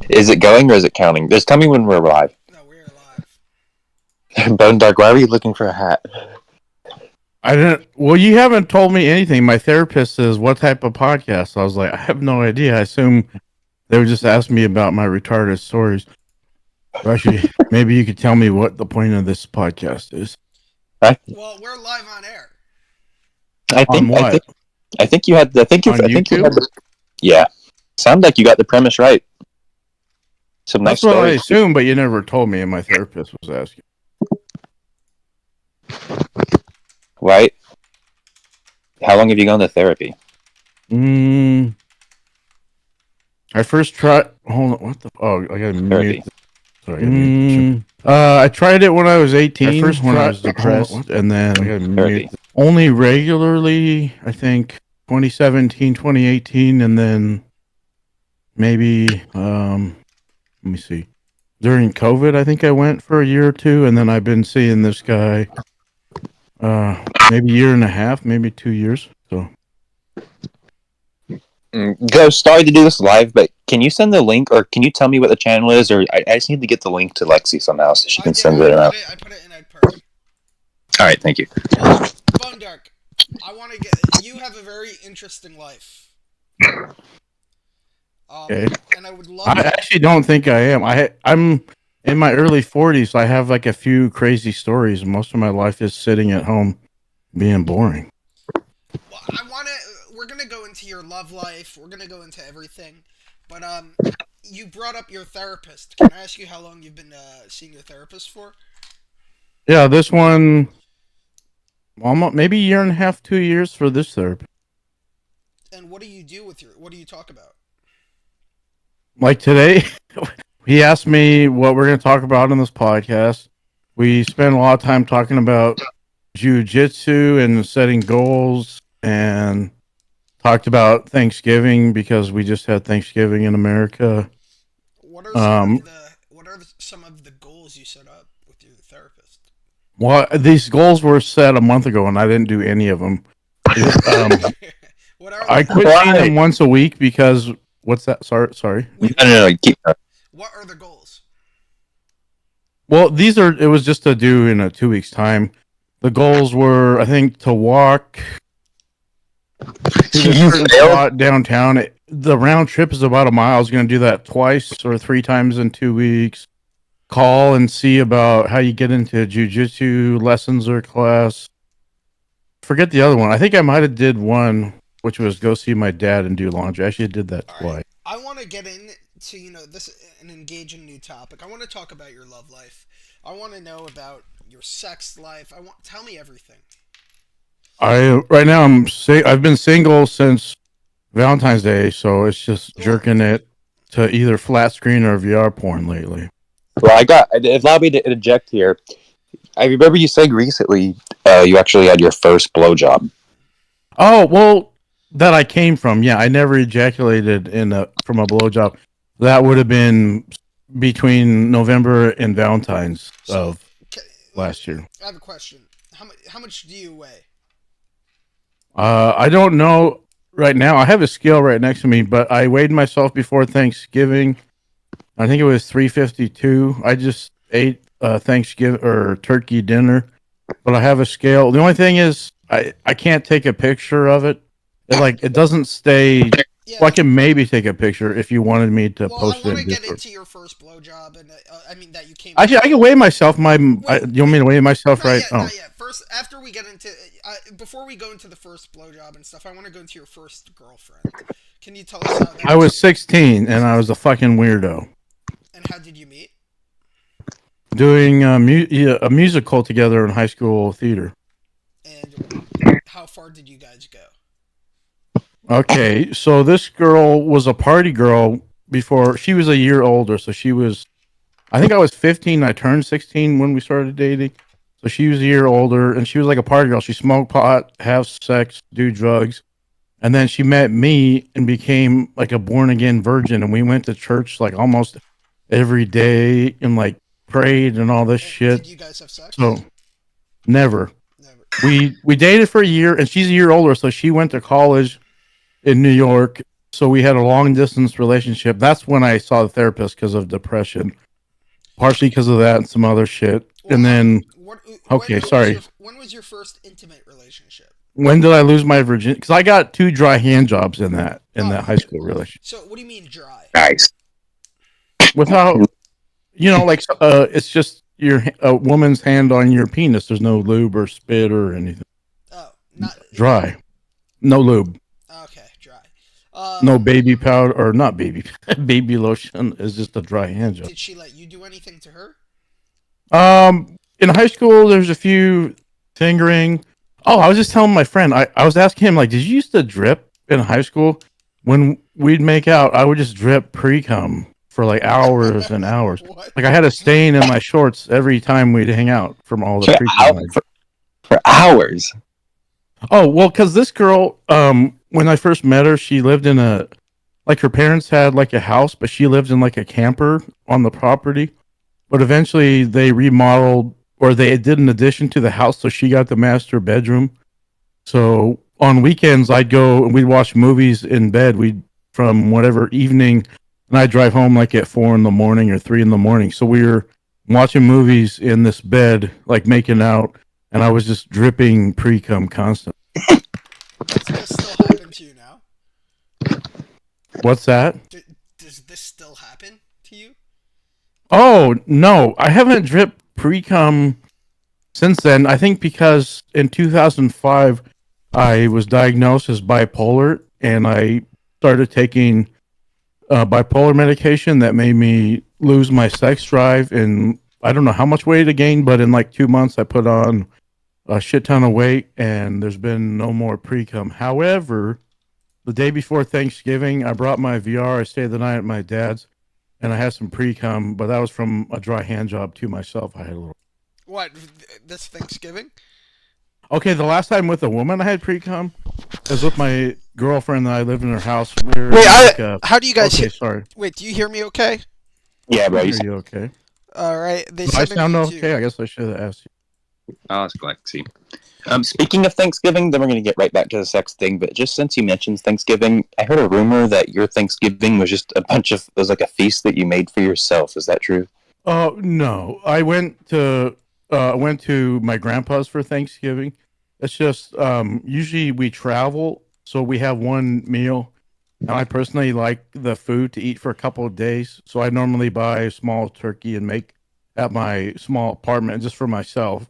Is it going or is it counting? Just tell me when we're live. No, we're live. Bone Dark, why were you looking for a hat? I didn't. Well, you haven't told me anything. My therapist says, "What type of podcast?" So I was like, "I have no idea." I assume they would just ask me about my retarded stories. Or actually, maybe you could tell me what the point of this podcast is. Well, we're live on air. I think. On what? I think you had. I think you. On I think you had. YouTube? Yeah. Sound like you got the premise right. Some nice That's what I stories. assumed, but you never told me, and my therapist was asking. Right. How long have you gone to therapy? I first tried. Hold on. What the? Oh, I gotta Therapy. mute. Sorry. I tried it when I was 18. When I was depressed, and then I gotta Therapy. mute. Only regularly, I think 2017, 2018, and then maybe let me see. During COVID, I think I went for a year or two, and then I've been seeing this guy maybe a year and a half, maybe 2 years. So Go. Sorry to do this live, but can you send the link, or can you tell me what the channel is, or I just need to get the link to Lexi somehow so she can send it around. I put it in a purse. All right. Thank you. Bone Dark, I want to get. You have a very interesting life. Okay. And I would love. I actually don't think I am. I'm in my early 40s. So I have like a few crazy stories. Most of my life is sitting at home, being boring. Well, I want to. We're gonna go into your love life. We're gonna go into everything. But you brought up your therapist. Can I ask you how long you've been seeing your therapist for? Yeah, this one, almost maybe a year and a half, 2 years for this therapy. And what do you do with your? What do you talk about? Like today, he asked me what we're going to talk about on this podcast. We spent a lot of time talking about jiu-jitsu and setting goals, and talked about Thanksgiving because we just had Thanksgiving in America. What are some of the goals you set up with your therapist? Well, these goals were set a month ago, and I didn't do any of them. What are I quit seeing them once a week because what's that? Sorry. No. Keep. What are the goals? Well, it was just to do in a 2 weeks time. The goals were, I think, to walk to a certain spot downtown. The round trip is about a mile. I was going to do that twice or 3 times in 2 weeks. Call and see about how you get into jiu-jitsu lessons or class. Forget the other one. I think I might have did one, which was go see my dad and do laundry. I actually did that twice. Right. I want to get into this and engage in a new topic. I want to talk about your love life. I want to know about your sex life. Tell me everything. Right now I've been single since Valentine's Day, so it's just jerking it to either flat screen or VR porn lately. Well, allow me to interject here. I remember you saying recently you actually had your first blowjob. Oh, well, that I came from. Yeah, I never ejaculated from a blowjob. That would have been between November and Valentine's of last year. I have a question. How much do you weigh? I don't know right now. I have a scale right next to me, but I weighed myself before Thanksgiving. I think it was 352. I just ate Thanksgiving or turkey dinner, but I have a scale. The only thing is I can't take a picture of it. It doesn't stay. Yeah. Well, I can maybe take a picture if you wanted me to post it. I want to get into your first blowjob, and that you came. Actually, I can weigh myself. You want me to weigh myself right? Not yet. First, after we get into, before we go into the first blowjob and stuff, I want to go into your first girlfriend. Can you tell us how that? I was 16, and I was a fucking weirdo. And how did you meet? Doing a musical together in high school theater. And how far did you guys go? Okay, so this girl was a party girl before. She was a year older, so she was, I think I was 15. I turned 16 when we started dating. So she was a year older, and she was like a party girl. She smoked pot, have sex, do drugs. And then she met me and became like a born-again virgin, and we went to church like almost every day and like prayed and all this shit. Did you guys have sex? So, never. We dated for a year, and she's a year older, so she went to college in New York, So we had a long distance relationship. That's when I saw the therapist because of depression, partially because of that and some other shit. Well, And then, okay, sorry. When was your first intimate relationship? When did I lose my virginity? Because I got 2 dry hand jobs in that high school relationship. So what do you mean dry? Nice. Without, like it's just a woman's hand on your penis. There's no lube or spit or anything. Oh, not Dry. No lube. Okay, dry. No baby powder or not baby baby lotion. Is just a dry hand job. Did she let you do anything to her? In high school, there's a few fingering. Oh, I was just telling my friend. I was asking him like, did you used to drip in high school? When we'd make out, I would just drip pre-cum for like hours and hours. What? Like I had a stain in my shorts every time we'd hang out from all the pre-cum. For hours. Oh, well, because this girl, when I first met her, she lived in her parents had like a house, but she lived in like a camper on the property. But eventually they remodeled, or they did an addition to the house, so she got the master bedroom. So on weekends, I'd go and we'd watch movies in bed. From whatever evening, and I'd drive home like at 4 in the morning or 3 in the morning. So we were watching movies in this bed, like making out, and I was just dripping pre-cum constantly. Does this still happen to you now? What's that? Does this still happen to you? Oh, no. I haven't dripped pre-cum since then. I think because in 2005, I was diagnosed as bipolar, and I started taking bipolar medication that made me lose my sex drive. And I don't know how much weight I gained, but in like 2 months, I put on a shit ton of weight, and there's been no more pre-cum. However, the day before Thanksgiving, I brought my VR. I stayed the night at my dad's, and I had some pre-cum, but that was from a dry hand job to myself. I had a little. What, this Thanksgiving? Okay, the last time with a woman I had pre-cum was with my girlfriend that I lived in her house. We were Wait, how do you guys Okay, sorry. Wait, do you hear me okay? Yeah, bro. Are you okay? Alright, they Do I said sound you okay? too. I guess I should have asked you. Oh, that's Galaxy. Speaking of Thanksgiving, then we're going to get right back to the sex thing. But just since you mentioned Thanksgiving, I heard a rumor that your Thanksgiving was just it was like a feast that you made for yourself. Is that true? Oh no, I went to my grandpa's for Thanksgiving. It's just usually we travel, so we have one meal. And I personally like the food to eat for a couple of days, so I normally buy a small turkey and make at my small apartment just for myself.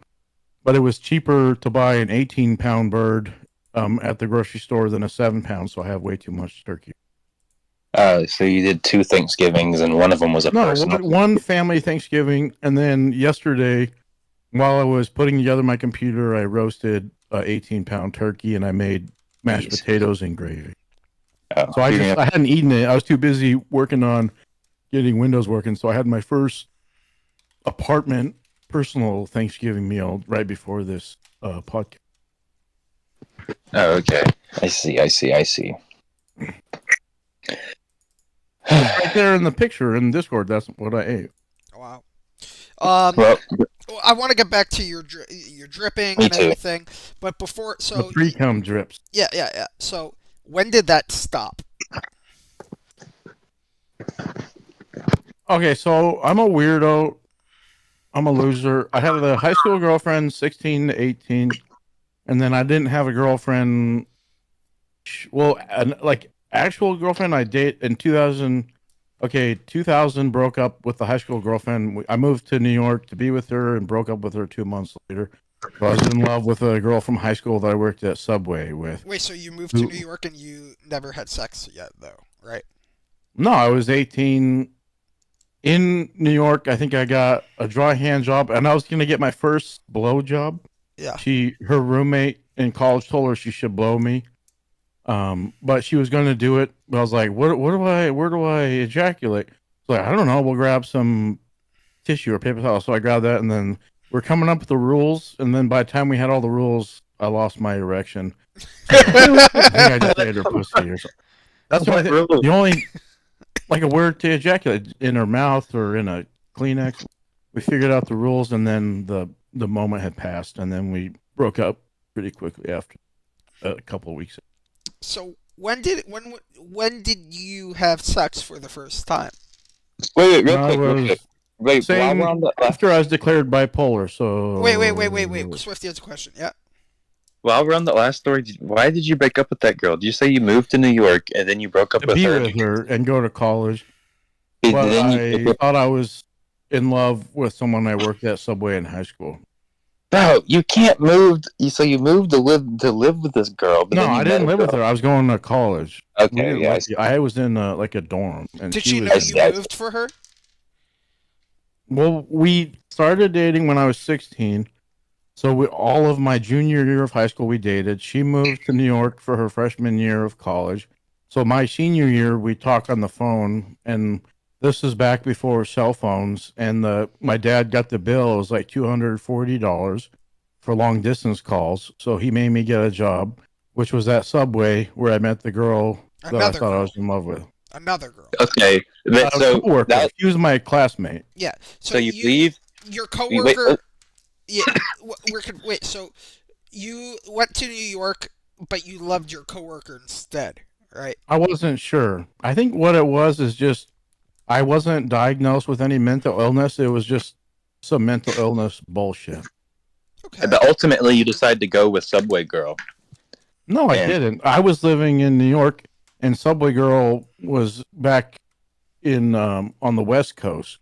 But it was cheaper to buy an 18-pound bird at the grocery store than a 7-pound, so I have way too much turkey. So you did 2 Thanksgivings, and one of them was a No, personal. one family Thanksgiving, and then yesterday, while I was putting together my computer, I roasted a 18-pound turkey, and I made mashed potatoes and gravy. Oh, So I hadn't eaten it. I was too busy working on getting Windows working, so I had my first apartment personal Thanksgiving meal right before this podcast. Oh, okay. I see. Right there in the picture in Discord, that's what I ate. Wow. Well, I want to get back to your dripping Me and too. everything, but before, so The pre-cum drips. yeah. So when did that stop? Okay, so I'm a weirdo. I'm a loser. I had a high school girlfriend, 16 to 18, and then I didn't have a girlfriend. Well, like actual girlfriend, I date in 2000. Okay, 2000 broke up with the high school girlfriend. I moved to New York to be with her and broke up with her 2 months later. So I was in love with a girl from high school that I worked at Subway with. Wait, so you moved to New York and you never had sex yet, though, right? No, I was 18 in New York. I think I got a dry hand job, and I was gonna get my first blow job. Yeah. Her roommate in college told her she should blow me, but she was gonna do it. But I was like, where do I ejaculate? So like, I don't know. We'll grab some tissue or paper towel. So I grabbed that, and then we're coming up with the rules. And then by the time we had all the rules, I lost my erection. I think I just ate her pussy or something. That's what I think. The only like a word to ejaculate in her mouth or in a Kleenex. We figured out the rules, and then the moment had passed, and then we broke up pretty quickly after a couple of weeks. So when did you have sex for the first time? Wait, real I quick, real was quick. Wait, while same we're on the after I was declared bipolar. So Wait. Swift has a question. Yeah. while we're on the last story, why did you break up with that girl? Did you say you moved to New York and then you broke up to with be her? with her and go to college. And But then I thought I was in love with someone I worked at Subway in high school. Bro, you can't move. So you moved to live with this girl. But No, then you I didn't met a live with girl. her. I was going to college. We Okay, didn't yeah. live- I was in like a dorm, and Did she she was. know I you see. moved for her? Well, we started dating when I was 16. So all of my junior year of high school, we dated. She moved to New York for her freshman year of college. So my senior year, we talked on the phone, and this is back before cell phones. And my dad got the bill. It was like $240 for long distance calls. So he made me get a job, which was at Subway, where I met the girl that I Another thought I girl. was in love with. Another girl. Okay, but so Coworker. that He was my classmate. Yeah. so you leave. Your You wait. coworker. Yeah. Wait. So you went to New York, but you loved your coworker instead, right? I wasn't sure. I think what it was is just I wasn't diagnosed with any mental illness. It was just some mental illness bullshit. Okay. But ultimately, you decide to go with Subway Girl. No, I And- didn't. I was living in New York, and Subway Girl was back in on the West Coast,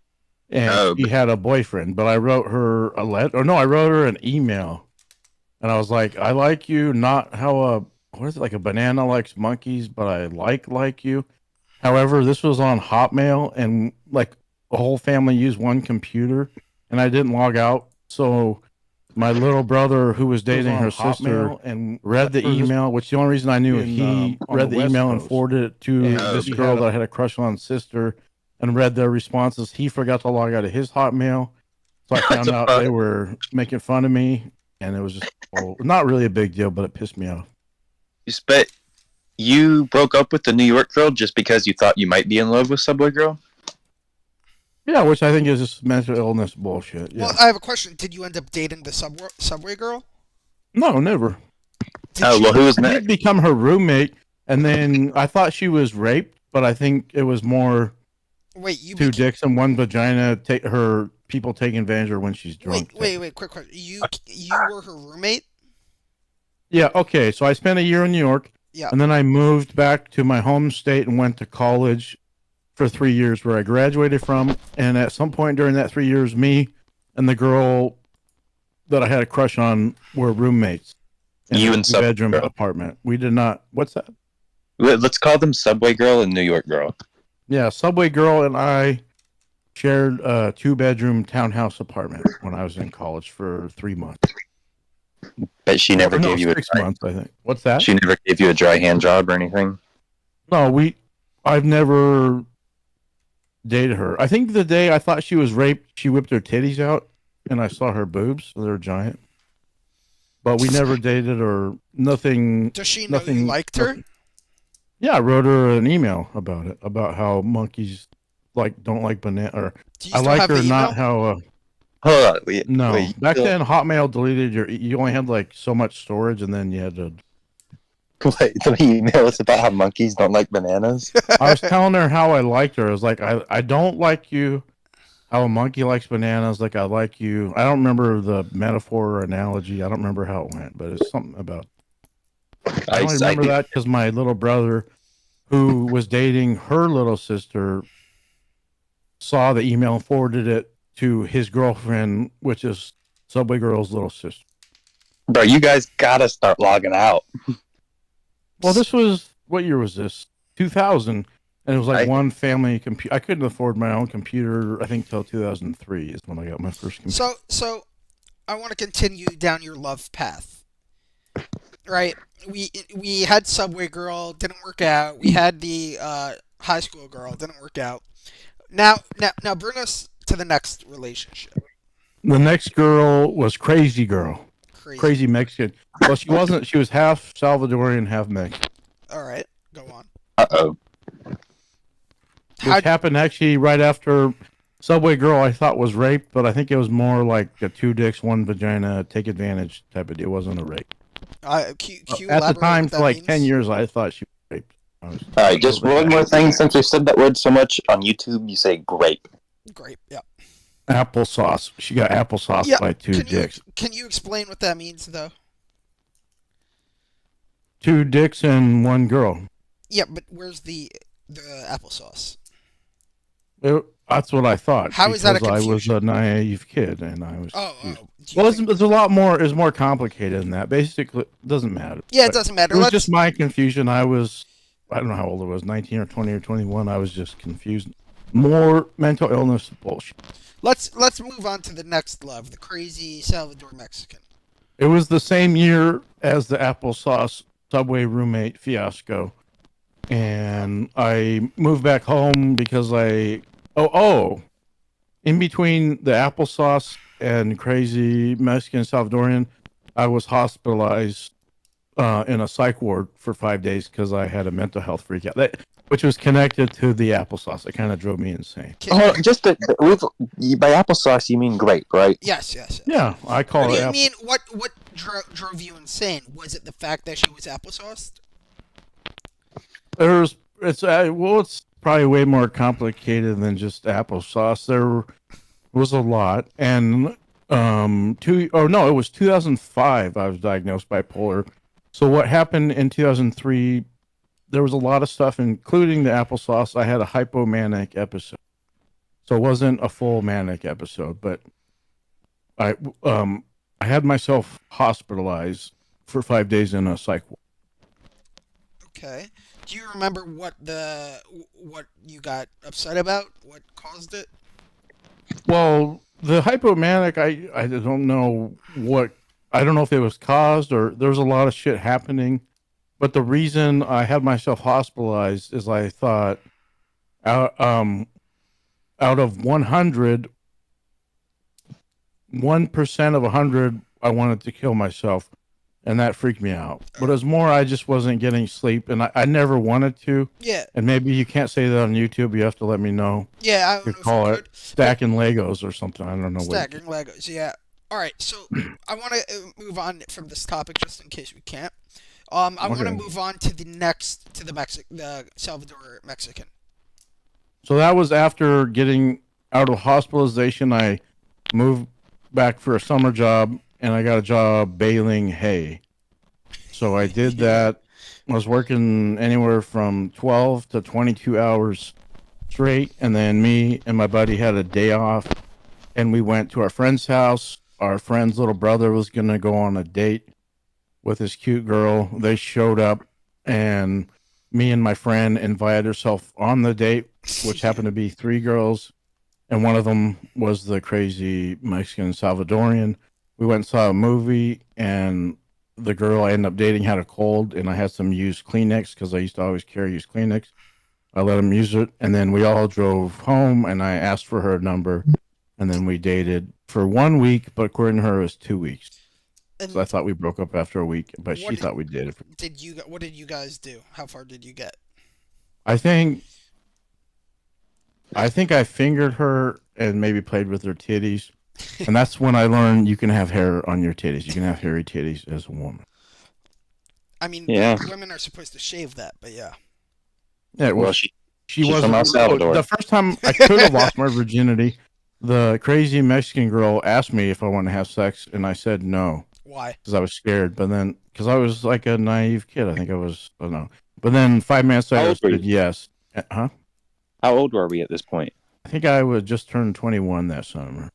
and Oh, she had a boyfriend. But I wrote her a letter. Or no, I wrote her an email, and I was like, "I like you, not how what is it, like a banana likes monkeys, but I like you." However, this was on Hotmail, and like the whole family used one computer, and I didn't log out. So my little brother, who was dating on her sister, Hotmail and read the email, which the only reason I knew he on read the the West email and Coast. forwarded it to And this he girl had a- that I had a crush on, sister, and read their responses. He forgot to log out of his Hotmail, so I found the out fuck? they were making fun of me, and it was just not really a big deal, but it pissed me off. But you broke up with the New York girl just because you thought you might be in love with Subway Girl. Yeah, which I think is just mental illness bullshit. Yeah. Well, I have a question. Did you end up dating the subway girl? No, never. Did Oh she- well, who was I next? did become her roommate, and then I thought she was raped, but I think it was more Wait, you two beca- dicks and one vagina. Her people taking advantage of her when she's drunk. wait. Quick question. You were her roommate? Yeah. Okay. So I spent a year in New York. Yeah. And then I moved back to my home state and went to college for 3 years, where I graduated from. And at some point during that 3 years, me and the girl that I had a crush on were roommates. In You a and Subway bedroom Girl. apartment. We did not. What's that? Let's call them Subway Girl and New York Girl. Yeah, Subway Girl and I shared a 2-bedroom townhouse apartment when I was in college for 3 months. But she never No, gave you 6 months, I think. What's that? she never gave you a dry hand job or anything. No, I've never dated her. I think the day I thought she was raped, she whipped her titties out, and I saw her boobs. So they're giant. But we never dated or nothing. Does she know you Nothing- liked her? nothing. Yeah, I wrote her an email about it, about how monkeys don't like banana. Or Do you I still like have her, the email? not how. Hold on. Wait, No, wait, back you then Hotmail deleted you only had like so much storage, and then you had to. Wait, the email was about how monkeys don't like bananas. I was telling her how I liked her. I was like, I don't like you. How a monkey likes bananas, like I like you. I don't remember the metaphor or analogy. I don't remember how it went, but it's something about. I only remember do- that because my little brother, who was dating her little sister, saw the email and forwarded it to his girlfriend, which is Subway Girl's little sister. Bro, you guys gotta start logging out. Well, this was what year was this? 2000, and it was like I- one family computer. I couldn't afford my own computer. I think till 2003 is when I got my first computer. So I want to continue down your love path. Right? We had Subway Girl, didn't work out. We had the high school girl, didn't work out. Now bring us to the next relationship. The next girl was Crazy Girl, crazy Mexican. Well, she wasn't. She was half Salvadorian, half Mexican. All right, go on. Uh-oh. Which happened actually right after Subway Girl. I thought was raped, but I think it was more like a 2 dicks, 1 vagina, take advantage type of deal. It wasn't a rape. Can you At the elaborate time, what for that like means? 10 years, I thought she was raped. I was All right, just one more thing. Since we said that word so much on YouTube, you say grape. Grape. Yeah. Applesauce. She got applesauce Yeah, by two dicks. Can you explain what that means, though? Two dicks and one girl. Yeah, but where's the applesauce? That's what I thought. How is that a because I was confusion? a naive kid, and I was. Oh, confused. do you Well, think- it's a lot more. It's more complicated than that. Basically, it doesn't matter. yeah, it But doesn't matter. It was Let's just my confusion. I don't know how old I was, 19 or 20 or 21. I was just confused. More mental illness bullshit. let's move on to the next love, the crazy Salvador Mexican. It was the same year as the applesauce Subway roommate fiasco, and I moved back home because in between the applesauce and crazy Mexican Salvadorian, I was hospitalized in a psych ward for 5 days because I had a mental health freak out, which was connected to the applesauce. It kind of drove me insane. Oh, by applesauce you mean grape, right? Yes. Yeah, I call What do it. you mean? What drove you insane? Was it the fact that she was applesauce? It's probably way more complicated than just applesauce. There was a lot, and it was 2005. I was diagnosed bipolar. So what happened in 2003? There was a lot of stuff, including the applesauce. I had a hypomanic episode, so it wasn't a full manic episode, but I had myself hospitalized for 5 days in a psych ward. Okay. Do you remember what you got upset about? What caused it? Well, the hypomanic, I don't know what. I don't know if it was caused or there was a lot of shit happening. But the reason I had myself hospitalized is I thought out of 100, 1% of 100, I wanted to kill myself. And that freaked me out. But it was more I just wasn't getting sleep. And I never wanted to. Yeah. And maybe you can't say that on YouTube. You have to let me know. Yeah, I don't You know if call you it could. stacking Legos or something. I don't know Stacking Legos, yeah. Alright, so I want to move on from this topic just in case we can't. I want to Okay. move on to the Salvador Mexican. So that was after getting out of hospitalization. I moved back for a summer job, and I got a job baling hay. So I did that. I was working anywhere from 12 to 22 hours straight, and then me and my buddy had a day off, and we went to our friend's house. Our friend's little brother was going to go on a date with this cute girl. They showed up, and me and my friend invited herself on the date, which happened to be 3 girls, and one of them was the crazy Mexican Salvadorian. We went and saw a movie, and the girl I ended up dating had a cold, and I had some used Kleenex because I used to always carry used Kleenex. I let him use it, and then we all drove home, and I asked for her number, and then we dated for 1 week, but according to her, it was 2 weeks. And So I thought we broke up after a week, but What she did- thought we dated. what did you guys do? How far did you get? I think I fingered her and maybe played with her titties, and that's when I learned you can have hair on your titties. You can have hairy titties as a woman. I mean, Yeah. women are supposed to shave that, but yeah. Yeah, Well, well, she she she's was from El Salvador. The first time I could have lost my virginity, the crazy Mexican girl asked me if I wanted to have sex, and I said no Why? because I was scared. But then, because I was like a naive kid, I think I don't know. But then 5 minutes later, I old were said you? yes. Huh? How old were we at this point? I think I was just turned 21 that summer.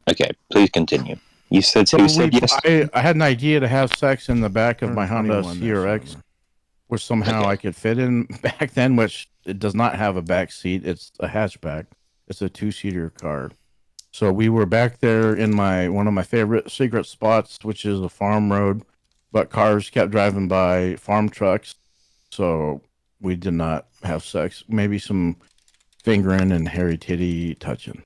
Okay, please continue. You said So who said yes? I had an idea to have sex in the back of my Turned Honda 21 that CRX, summer. which somehow Okay. I could fit in back then, which it does not have a back seat. It's a hatchback. It's a 2-seater car. So we were back there in one of my favorite secret spots, which is a farm road, but cars kept driving by, farm trucks. So we did not have sex. Maybe some fingering and hairy titty touching.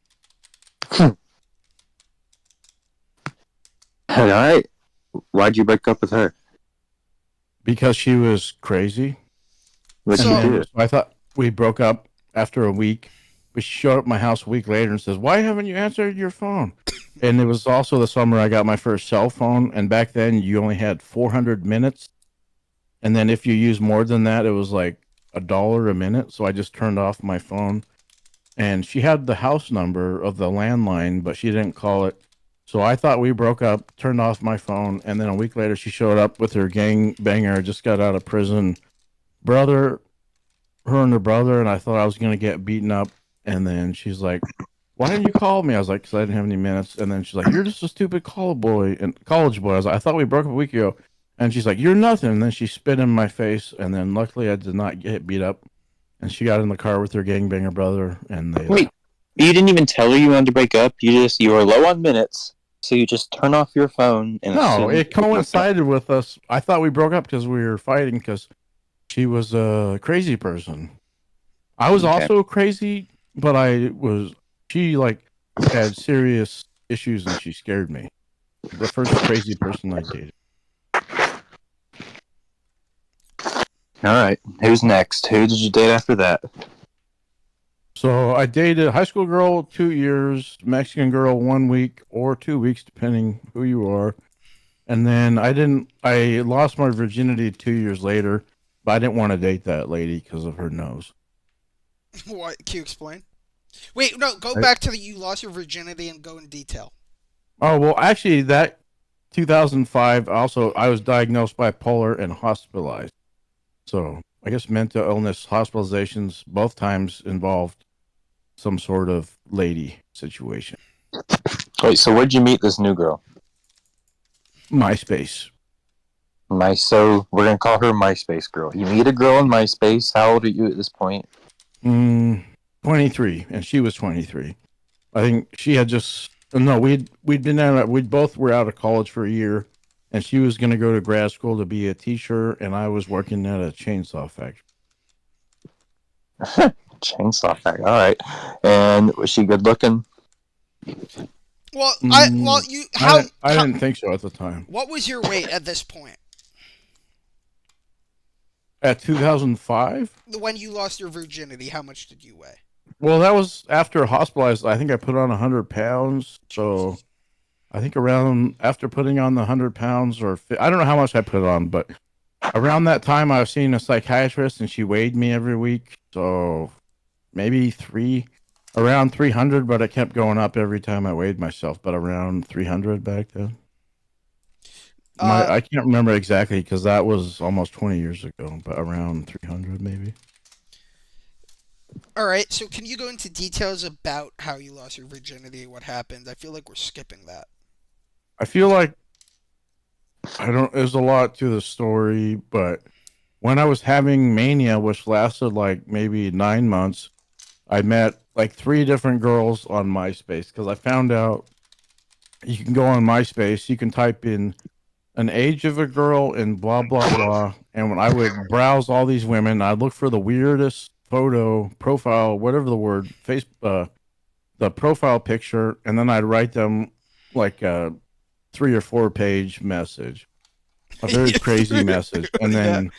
All right. Why'd you break up with her? Because she was crazy. What'd So- you do? So I thought we broke up after a week. But she showed up at my house a week later and says, "Why haven't you answered your phone?" And it was also the summer I got my first cell phone. And back then, you only had 400 minutes And then if you use more than that, it was like $1 a minute. So I just turned off my phone. And she had the house number of the landline, but she didn't call it. So I thought we broke up, turned off my phone, and then a week later she showed up with her gang banger, just got out of prison. Brother, her and her brother, and I thought I was going to get beaten up. And then she's like, why didn't you call me? I was like, because I didn't have any minutes. And then she's like, you're just a stupid college boy. I was like, I thought we broke up a week ago. And she's like, you're nothing. And then she spit in my face. And then luckily I did not get beat up. And she got in the car with her gangbanger brother. And they Wait, you didn't even tell her you wanted to break up? You were low on minutes. So you just turn off your phone. And No, it coincided with us. I thought we broke up because we were fighting because she was a crazy person. I was also crazy, but she like had serious issues and she scared me. The first crazy person I dated. All right. Who's next? Who did you date after that? So I dated a high school girl 2 years, Mexican girl 1 week or 2 weeks, depending who you are. And then I lost my virginity 2 years later, but I didn't want to date that lady because of her nose. What? Can you explain? Wait, no, go back to you lost your virginity and go in detail. Oh, well, actually, that 2005, also, I was diagnosed bipolar and hospitalized. So I guess mental illness hospitalizations both times involved some sort of lady situation. Wait, so where'd you meet this new girl? MySpace. So we're going to call her MySpace girl. You meet a girl in MySpace. How old are you at this point? 23, and she was 23. I think she had just... No, we both were out of college for a year, and she was going to go to grad school to be a teacher, and I was working at a chainsaw factory. Chainsaw factory. All right. And was she good looking? Well, I didn't think so at the time. What was your weight at this point? At 2005? When you lost your virginity, how much did you weigh? Well, that was after hospitalized. I think I put on 100 pounds. So I think around after putting on the 100 pounds, I don't know how much I put on, but around that time I was seeing a psychiatrist and she weighed me every week. So maybe around 300, but it kept going up every time I weighed myself, but around 300 back then. I can't remember exactly because that was almost 20 years ago, but around 300 maybe. All right, so can you go into details about how you lost your virginity, what happened? I feel like we're skipping that. I feel like there's a lot to the story, but when I was having mania, which lasted like maybe 9 months, I met like 3 different girls on MySpace because I found out you can go on MySpace, you can type in an age of a girl and blah, blah, blah. And when I would browse all these women, I'd look for the weirdest photo, profile, whatever the word, the profile picture, and then I'd write them like a 3 or 4 page message, a very crazy message. And then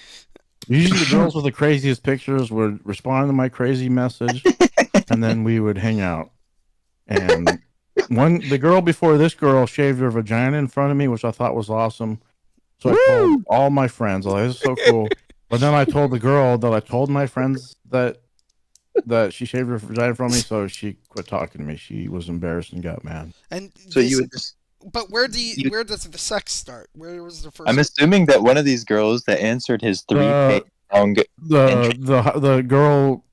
usually the girls with the craziest pictures would respond to my crazy message, and then we would hang out. And the girl before this girl shaved her vagina in front of me, which I thought was awesome. So I told all my friends, "Oh, this is so cool." But then I told the girl that I told my friends that she shaved her vagina from me, so she quit talking to me. She was embarrassed and got mad. And so you would just. But where does the sex start? Where was the first? I'm assuming that one of these girls that answered his 3-page long. The girl.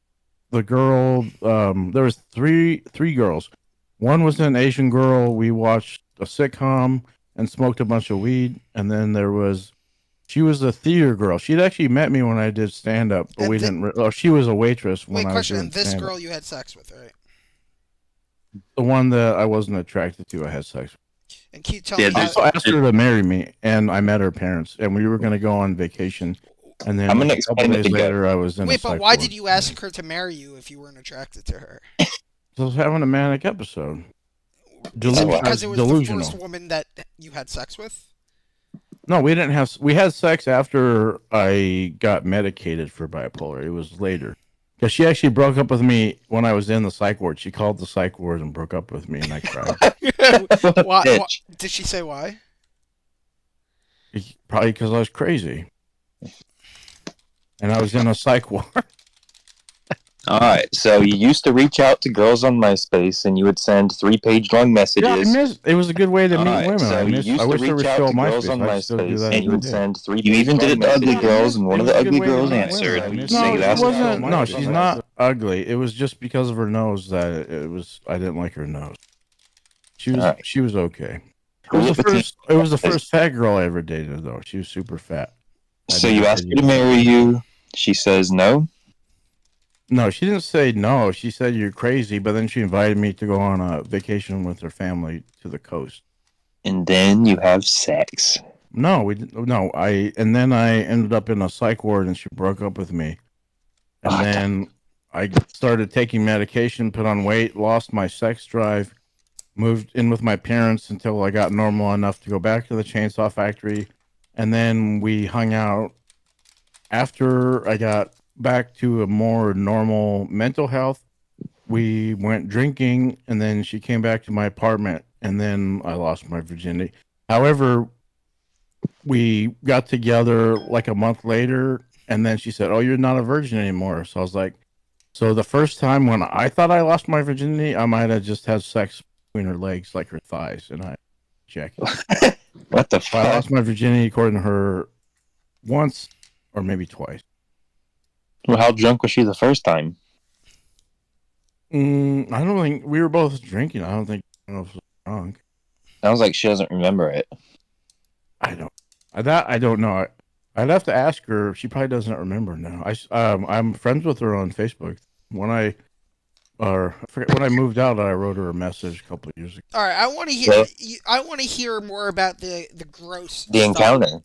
There was three girls. One was an Asian girl. We watched a sitcom and smoked a bunch of weed, and then she was a theater girl. She'd actually met me when I did stand up, but she was a waitress when I was doing this stand-up. girl you had sex with, right? The one that I wasn't attracted to, I had sex with. And can you tell me? I asked her to marry me, and I met her parents, and we were going to go on vacation. And then a couple days later, I was in. Wait, but why did you ask her to marry you if you weren't attracted to her? I was having a manic episode. Because it was the first woman that you had sex with? No, we didn't have. We had sex after I got medicated for bipolar. It was later. Because she actually broke up with me when I was in the psych ward. She called the psych ward and broke up with me, and I cried. Why? Did she say why? Probably because I was crazy. and I was in a psych ward. All right, so you used to reach out to girls on MySpace, and you would send 3-page long messages. Yeah, I miss. It was a good way to meet Alright, women. so I you miss. used I to wish there reach was out still to girls MySpace. on I still do MySpace, that and you every would day. send three. You even did it to ugly Yeah, girls, and one it of was the a good ugly way to girls meet answered. women. I And you miss- say No, you she asked her wasn't. out. No, she's not ugly. It was just because of her nose that it was. I didn't like her nose. She was. Alright. She was okay. It was the first. It was the first fat girl I ever dated, though. She was super fat. So you asked her to marry you. She says no. No, she didn't say no. She said you're crazy, but then she invited me to go on a vacation with her family to the coast. And then you have sex. No, we didn't. No, and then I ended up in a psych ward, and she broke up with me. And Oh, then I started taking medication, put on weight, lost my sex drive, moved in with my parents until I got normal enough to go back to the chainsaw factory, and then we hung out. After I got back to a more normal mental health, we went drinking, and then she came back to my apartment, and then I lost my virginity. However, we got together like a month later, and then she said, "Oh, you're not a virgin anymore." So I was like, so the first time when I thought I lost my virginity, I might have just had sex between her legs, like her thighs, and I check. What the I fuck? lost my virginity according to her once or maybe twice. Well, how drunk was she the first time? I don't think we were both drinking. I don't know if it was drunk. Sounds like she doesn't remember it. I don't know. I'd have to ask her. She probably doesn't remember now. I'm friends with her on Facebook. I forget when I moved out, I wrote her a message a couple of years ago. All right, I want to hear. Well- I want to hear more about the gross. The stuff. encounter.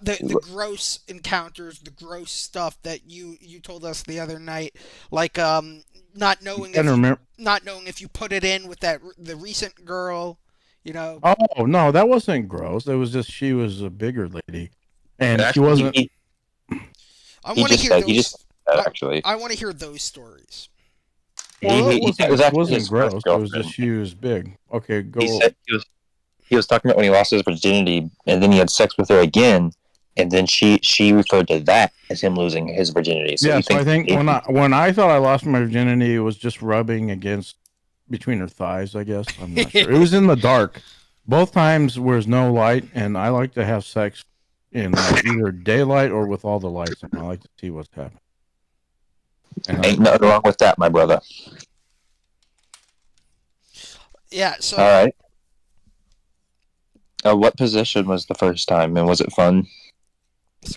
The gross encounters, the gross stuff that you told us the other night, like not knowing I if remember. not knowing if you put it in with the recent girl, you know. Oh no, that wasn't gross. It was just she was a bigger lady, and she wasn't. He I he want to just hear said- those. he just actually. I want to hear those stories. Well, it that wasn't, actually wasn't his gross. first It was girlfriend. just she was big. Okay, go. He said he was talking about when he lost his virginity, and then he had sex with her again, and then she referred to that as him losing his virginity. So Yeah, you so I think when I thought I lost my virginity, it was just rubbing against between her thighs. I guess I'm not sure. It was in the dark. Both times there was no light, and I like to have sex in like either daylight or with all the lights, and I like to see what's happening. And ain't nothing wrong with that, my brother. Yeah. So All right. What position was the first time, and was it fun?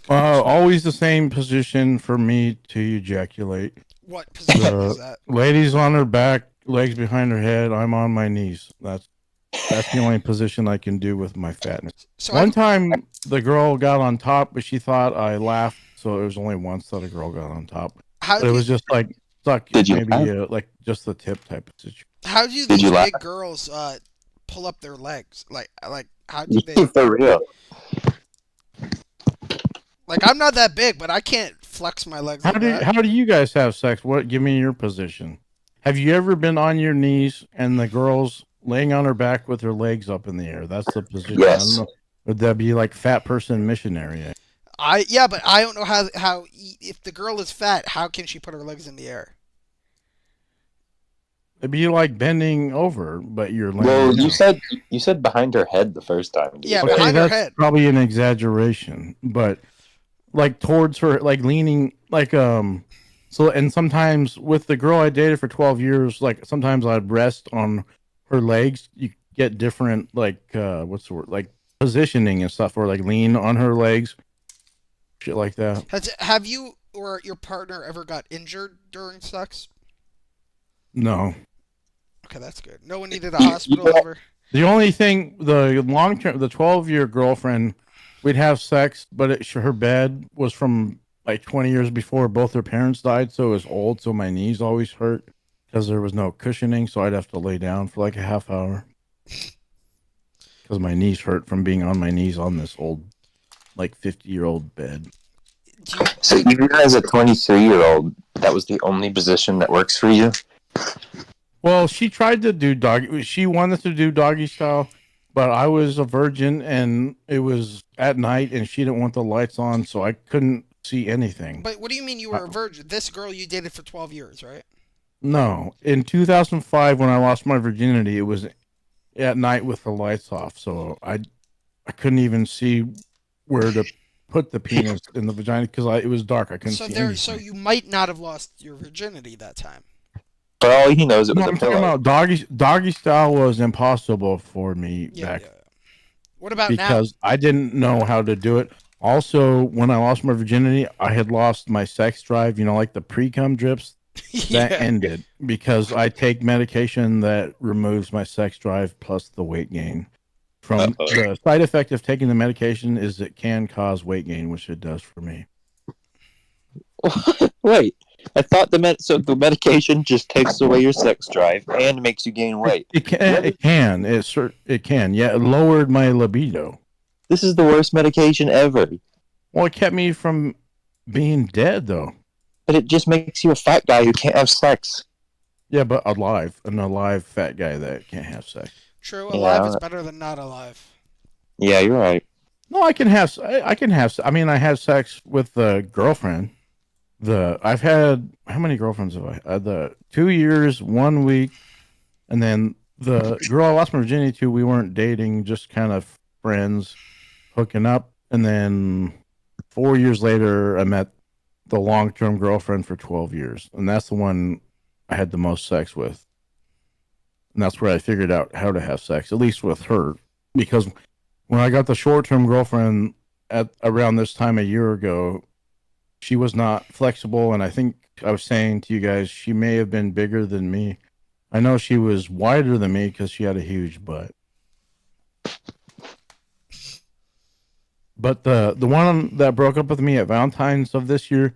always the same position for me to ejaculate. what position is that? Lady's on her back, legs behind her head. I'm on my knees. That's the only position I can do with my fatness. So One time the girl got on top, but she thought I laughed, so it was only once that a girl got on top. how But it do was just like stuck. Did you maybe laugh? like just the tip type of situation. how do Did these you laugh? big girls pull up their legs? Like how do they? For real. Like I'm not that big, but I can't flex my legs. How like do that. how do you guys have sex? What? Give me your position. Have you ever been on your knees and the girl's laying on her back with her legs up in the air? That's the position. Yes. I don't know. Would that be like fat person missionary? Yeah, but I don't know how if the girl is fat, how can she put her legs in the air? It'd be like bending over, but you're laying Well, down. you said behind her head the first time. dude. Yeah, Okay, behind her that's head. probably an exaggeration, but like towards her, like leaning, like So, and sometimes with the girl I dated for 12 years, like sometimes I'd rest on her legs. You get different, like what's the word, like positioning and stuff, or like lean on her legs, shit like that. Have you or your partner ever got injured during sex? No, Okay, that's good. No one needed a hospital ever. the only thing, the long term, the 12-year girlfriend, we'd have sex, but her bed was from like 20 years before both her parents died, so it was old, so my knees always hurt because there was no cushioning, so I'd have to lay down for like a half hour because my knees hurt from being on my knees on this old, like 50-year-old bed. Do you, So even as a 23-year-old, that was the only position that works for you? Well, she tried to do she wanted to do doggy style, but I was a virgin and it was at night and she didn't want the lights on, so I couldn't see anything. But what do you mean you were a virgin? This girl you dated for 12 years, right? No, in 2005 when I lost my virginity, it was at night with the lights off, so I couldn't even see where to put the penis in the vagina because it was dark. I couldn't So see there, anything. so you might not have lost your virginity that time. For all he knows, it was No, a I'm talking pillow. about doggy style was impossible for me Yeah, back yeah. What about because I didn't know how to do it. Also, when I lost my virginity, I had lost my sex drive. You know, like the pre-cum drips. now? That Yeah. ended because I take medication that removes my sex drive plus the weight gain. From Uh-oh. the side effect of taking the medication is it can cause weight gain, which it does for me. Wait, I thought the medication just takes away your sex drive and makes you gain weight. It can. Yeah, it lowered my libido. This is the worst medication ever. Well, it kept me from being dead, though. But it just makes you a fat guy who can't have sex. Yeah, but an alive fat guy that can't have sex. True, Yeah. alive is better than not alive. Yeah, you're right. No, I can have. I mean, I had sex with the girlfriend. I've had how many girlfriends have I had? The 2 years, 1 week, and then the girl I lost my virginity to. We weren't dating, just kind of friends, hooking up, and then 4 years later, I met the long-term girlfriend for 12 years, and that's the one I had the most sex with. And that's where I figured out how to have sex, at least with her, because when I got the short-term girlfriend at around this time a year ago, she was not flexible, and I think I was saying to you guys she may have been bigger than me. I know she was wider than me because she had a huge butt. But the one that broke up with me at Valentine's of this year,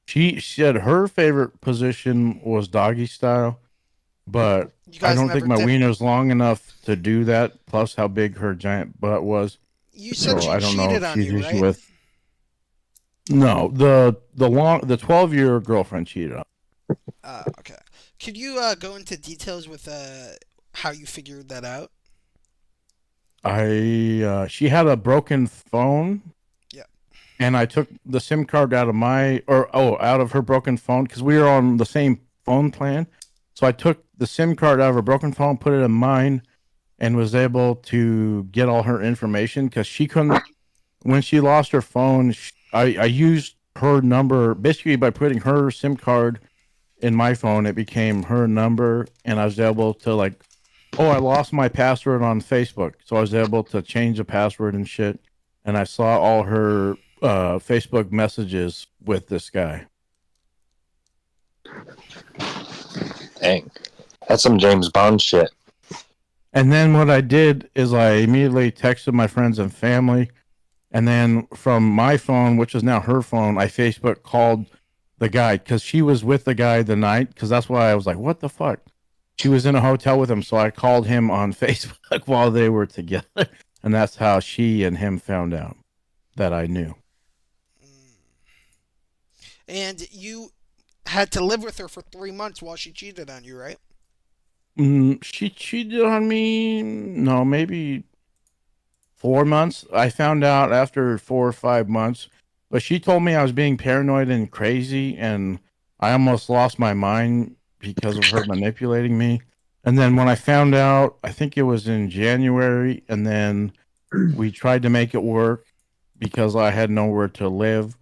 she said her favorite position was doggy style, but You I guys don't never think my did. wiener's long enough to do that. Plus, how big her giant butt was. You said So she I don't know cheated if on she's you, usually right? with. No, the 12-year girlfriend cheated on. Okay. Could you go into details with how you figured that out? She had a broken phone. Yeah. And I took the SIM card out of her broken phone because we were on the same phone plan. So I took the SIM card out of her broken phone, put it in mine, and was able to get all her information because she couldn't. When she lost her phone, I used her number basically by putting her SIM card in my phone. It became her number, and I was able to I lost my password on Facebook, so I was able to change the password and shit. And I saw all her Facebook messages with this guy. Dang. That's some James Bond shit. And then what I did is I immediately texted my friends and family. And then from my phone, which is now her phone, I Facebook called the guy because she was with the guy the night. Because that's why I was like, what the fuck? She was in a hotel with him. So I called him on Facebook while they were together. And that's how she and him found out that I knew. And you had to live with her for 3 months while she cheated on you, right? She cheated on me. No, maybe 4 months. I found out after 4 or 5 months, but she told me I was being paranoid and crazy, and I almost lost my mind because of her manipulating me. And then when I found out, I think it was in January, and then we tried to make it work because I had nowhere to live.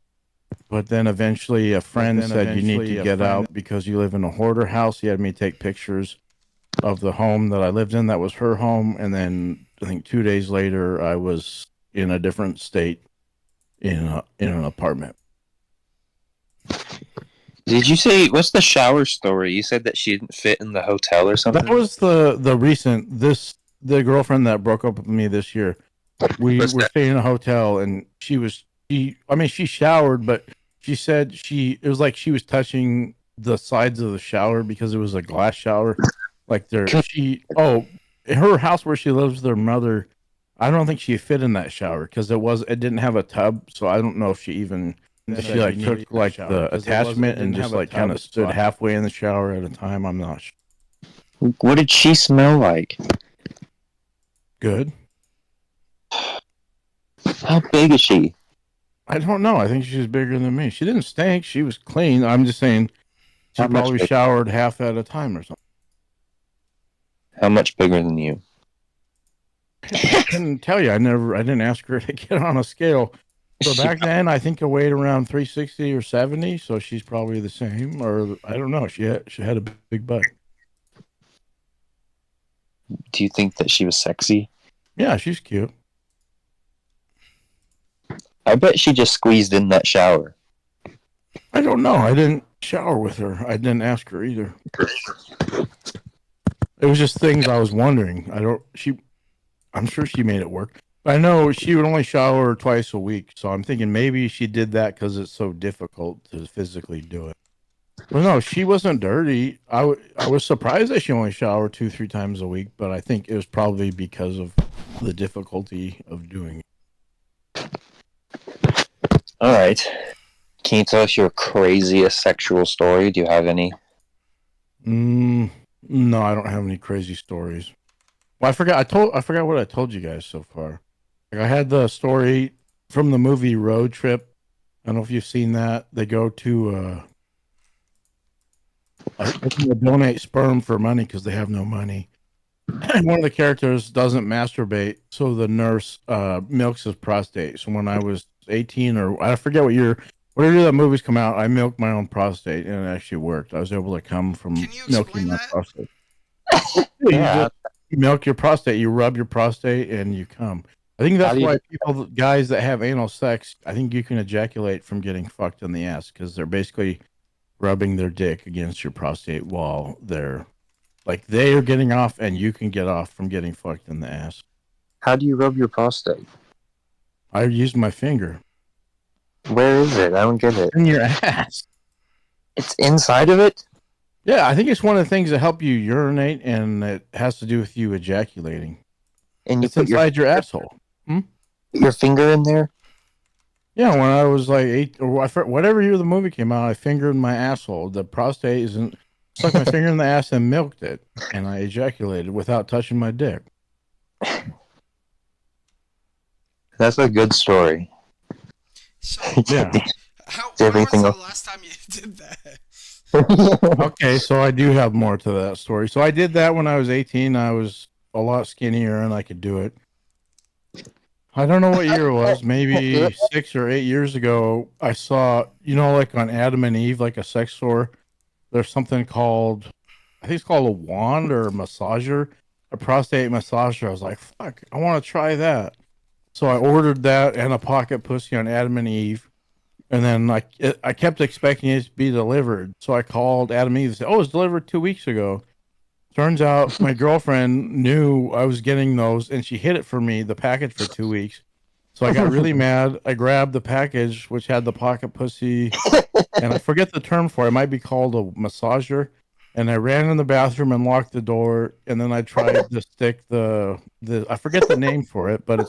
But then eventually a friend said, you need to get out because you live in a hoarder house. He had me take pictures of the home that I lived in. That was her home. And then I think 2 days later, I was in a different state in an apartment. Did you say, what's the shower story? You said that she didn't fit in the hotel or something? That was the girlfriend that broke up with me this year. We were staying in a hotel, and she showered, but she said it was like she was touching the sides of the shower because it was a glass shower. Like her house where she lives with her mother, I don't think she fit in that shower because it didn't have a tub. So I don't know if she took the attachment and just kind of stood halfway in the shower at a time. I'm not sure. What did she smell like? Good. How big is she? I don't know. I think she's bigger than me. She didn't stink. She was clean. I'm just saying she How much probably bigger? showered half at a time or something. How much bigger than you? I couldn't tell you. I didn't ask her to get on a scale. So back then, I think I weighed around 360 or 70. So she's probably the same, or I don't know. She had a big butt. Do you think that she was sexy? Yeah, she's cute. I bet she just squeezed in that shower. I don't know. I didn't shower with her. I didn't ask her either. It was just things I was wondering. I'm sure she made it work. I know she would only shower twice a week, so I'm thinking maybe she did that because it's so difficult to physically do it. Well, no, she wasn't dirty. I was surprised that she only showered 2-3 times a week, but I think it was probably because of the difficulty of doing it. All right. Can you tell us your craziest sexual story? Do you have any? No, I don't have any crazy stories. Well, I forgot what I told you guys so far. Like, I had the story from the movie Road Trip. I don't know if you've seen that. They go to I think they donate sperm for money because they have no money. And one of the characters doesn't masturbate, so the nurse milks his prostate. So when I was 18, or I forget what year, whatever that movie's come out, I milked my own prostate, and it actually worked. I was able to come from Can you milking explain my that? prostate. Yeah. You milk your prostate, you rub your prostate, and you come. I think that's How do you- why guys that have anal sex, I think you can ejaculate from getting fucked in the ass because they're basically rubbing their dick against your prostate while they're they are getting off, and you can get off from getting fucked in the ass. How do you rub your prostate? I used my finger Where is it? I don't get it. in your ass. It's inside of it? Yeah, I think it's one of the things that help you urinate, and it has to do with you ejaculating. And you It's put inside your asshole. your finger in there? Yeah, when I was like 8 or whatever year the movie came out, I fingered my asshole. The prostate isn't. Stuck my finger in the ass and milked it, and I ejaculated without touching my dick. That's a good story. So, Yeah. when was Everything the else. last time you did that? Okay, so I do have more to that story. So I did that when I was 18. I was a lot skinnier, and I could do it. I don't know what year it was. Maybe 6 or 8 years ago, I saw, like on Adam and Eve, like a sex store. There's something called, I think it's called a wand or a massager, a prostate massager. I was like, fuck, I want to try that. So I ordered that and a pocket pussy on Adam and Eve. And then I kept expecting it to be delivered. So I called Adam and Eve and said, oh, it's delivered 2 weeks ago. Turns out my girlfriend knew I was getting those, and she hid it for me, the package, for 2 weeks. So I got really mad. I grabbed the package, which had the pocket pussy, and I forget the term for it. It might be called a massager. And I ran in the bathroom and locked the door. And then I tried to stick the I forget the name for it, but it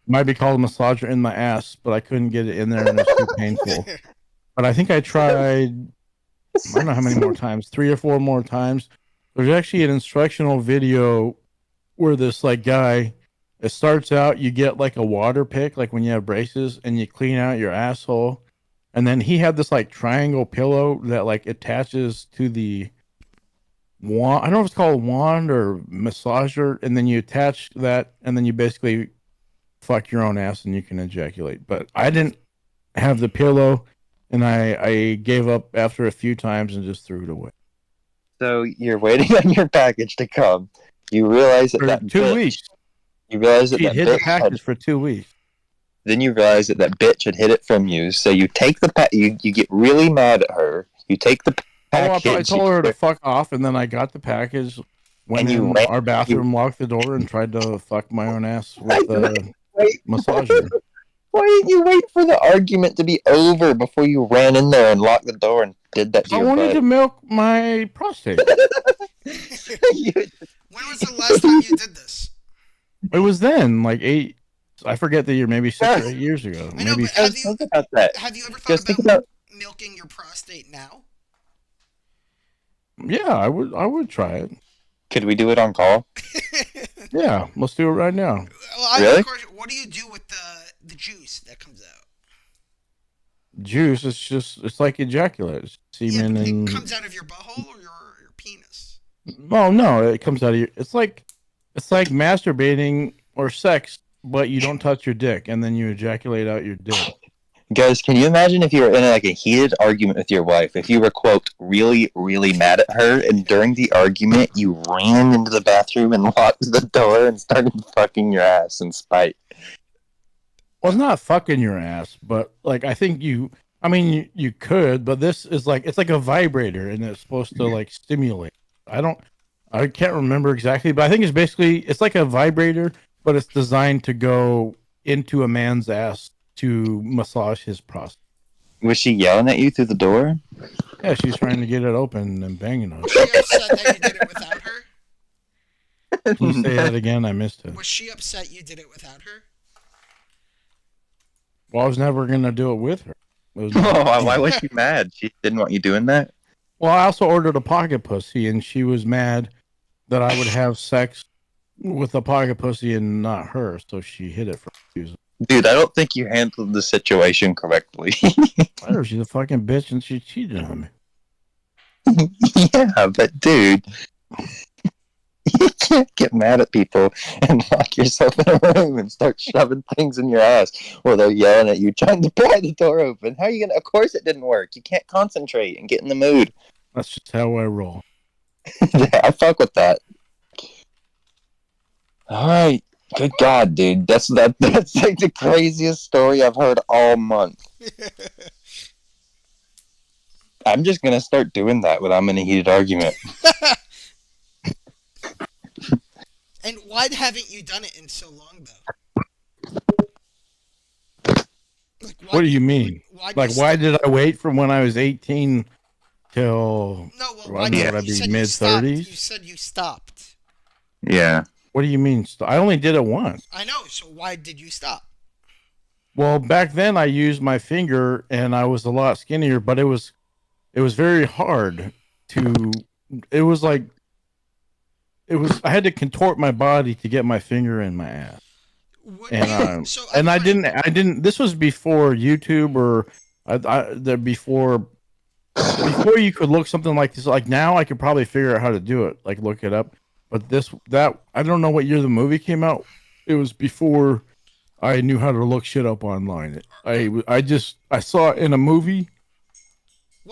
might be called a massager in my ass. But I couldn't get it in there, and it was too painful. But I think I tried, I don't know how many more times, 3 or 4 more times. There's actually an instructional video where this guy. It starts out, you get a water pick, like when you have braces, and you clean out your asshole. And then he had this triangle pillow that attaches to the wand. I don't know if it's called a wand or massager. And then you attach that, and then you basically fuck your own ass and you can ejaculate. But I didn't have the pillow, and I gave up after a few times and just threw it away. So you're waiting on your package to come. You realize that For that 2 bitch- weeks. You realize that She that hid the bitch package had, for 2 weeks. then you realize that that bitch had hid it from you. So you take the you get really mad at her. You take the package. I told her to fuck off, and then I got the package, went And you in ran- our bathroom, locked the door, and tried to fuck my own ass with the Wait, massager. why didn't you wait for the argument to be over before you ran in there and locked the door and did that to I your wanted butt? to milk my prostate. You- When was the last time you did this? It was then, 8, I forget the year, maybe 6 or 8 years ago. I know, Maybe. but Just think about that. have you ever thought Just think about about milking your prostate now? Yeah, I would try it. Could we do it on call? Yeah, let's do it right now. Well, I have Really? a question. What do you do with the juice that comes out? juice. It's like ejaculate. It's Yeah, semen but and it comes out of your butthole or your penis. oh no, it comes out of your. It's like masturbating or sex, but you don't touch your dick, and then you ejaculate out your dick. Guys, can you imagine if you were in like a heated argument with your wife? If you were, quote, really, really mad at her, and during the argument you ran into the bathroom and locked the door and started fucking your ass in spite. Well, it's not fucking your ass, but like I think you. I mean, you could, but this is like it's like a vibrator, and it's supposed to like stimulate. I can't remember exactly, but I think it's like a vibrator, but it's designed to go into a man's ass to massage his prostate. Was she yelling at you through the door? Yeah, she's trying to get it open and banging on Was it. she upset that you did it without her? Can you say that again? I missed it. Was she upset you did it without her? Well, I was never gonna do it with her. It was Oh, why was she mad? She didn't want you doing that? Well, I also ordered a pocket pussy, and she was mad that I would have sex with a pocket pussy and not her, so she hid it from me. Dude, I don't think you handled the situation correctly. Whatever, she's a fucking bitch, and she cheated on me. Yeah, but dude, you can't get mad at people and lock yourself in a room and start shoving things in your ass while they're yelling at you, trying to pry the door open. How are you gonna? Of course, it didn't work. You can't concentrate and get in the mood. That's just how I roll. I fuck with that. All right. Good God, dude. That's like the craziest story I've heard all month. I'm just gonna start doing that when I'm in a heated argument. And why haven't you done it in so long, though? Like, What do you mean? Why did I wait from when I was 18 till No, well, Well, why yeah, did would I you be said you mid-30s? stopped. You said you stopped. Yeah. what do you mean? I only did it once. I know. So why did you stop? Well, back then I used my finger, and I was a lot skinnier, but it was very hard to. It was like. I had to contort my body to get my finger in my ass. And so and I didn't. This was before YouTube or before you could look something like this. Like now, I could probably figure out how to do it. Like look it up. But I don't know what year the movie came out. It was before I knew how to look shit up online. I saw it in a movie.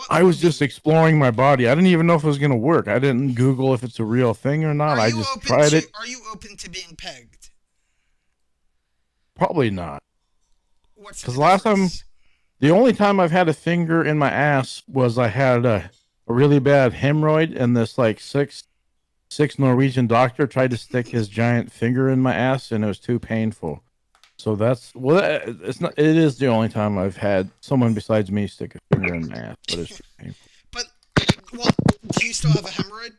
I was just exploring my body. I didn't even know if it was gonna work. I didn't Google if it's a real thing or not. I just tried it. Are you open to being pegged? Probably not. What's Because last time, difference? the only time I've had a finger in my ass was I had a really bad hemorrhoid, and this like six Norwegian doctor tried to stick his giant finger in my ass, and it was too painful. So it's not. It is the only time I've had someone besides me stick a finger in my ass, but it's too painful. But well, do you still have a hemorrhoid?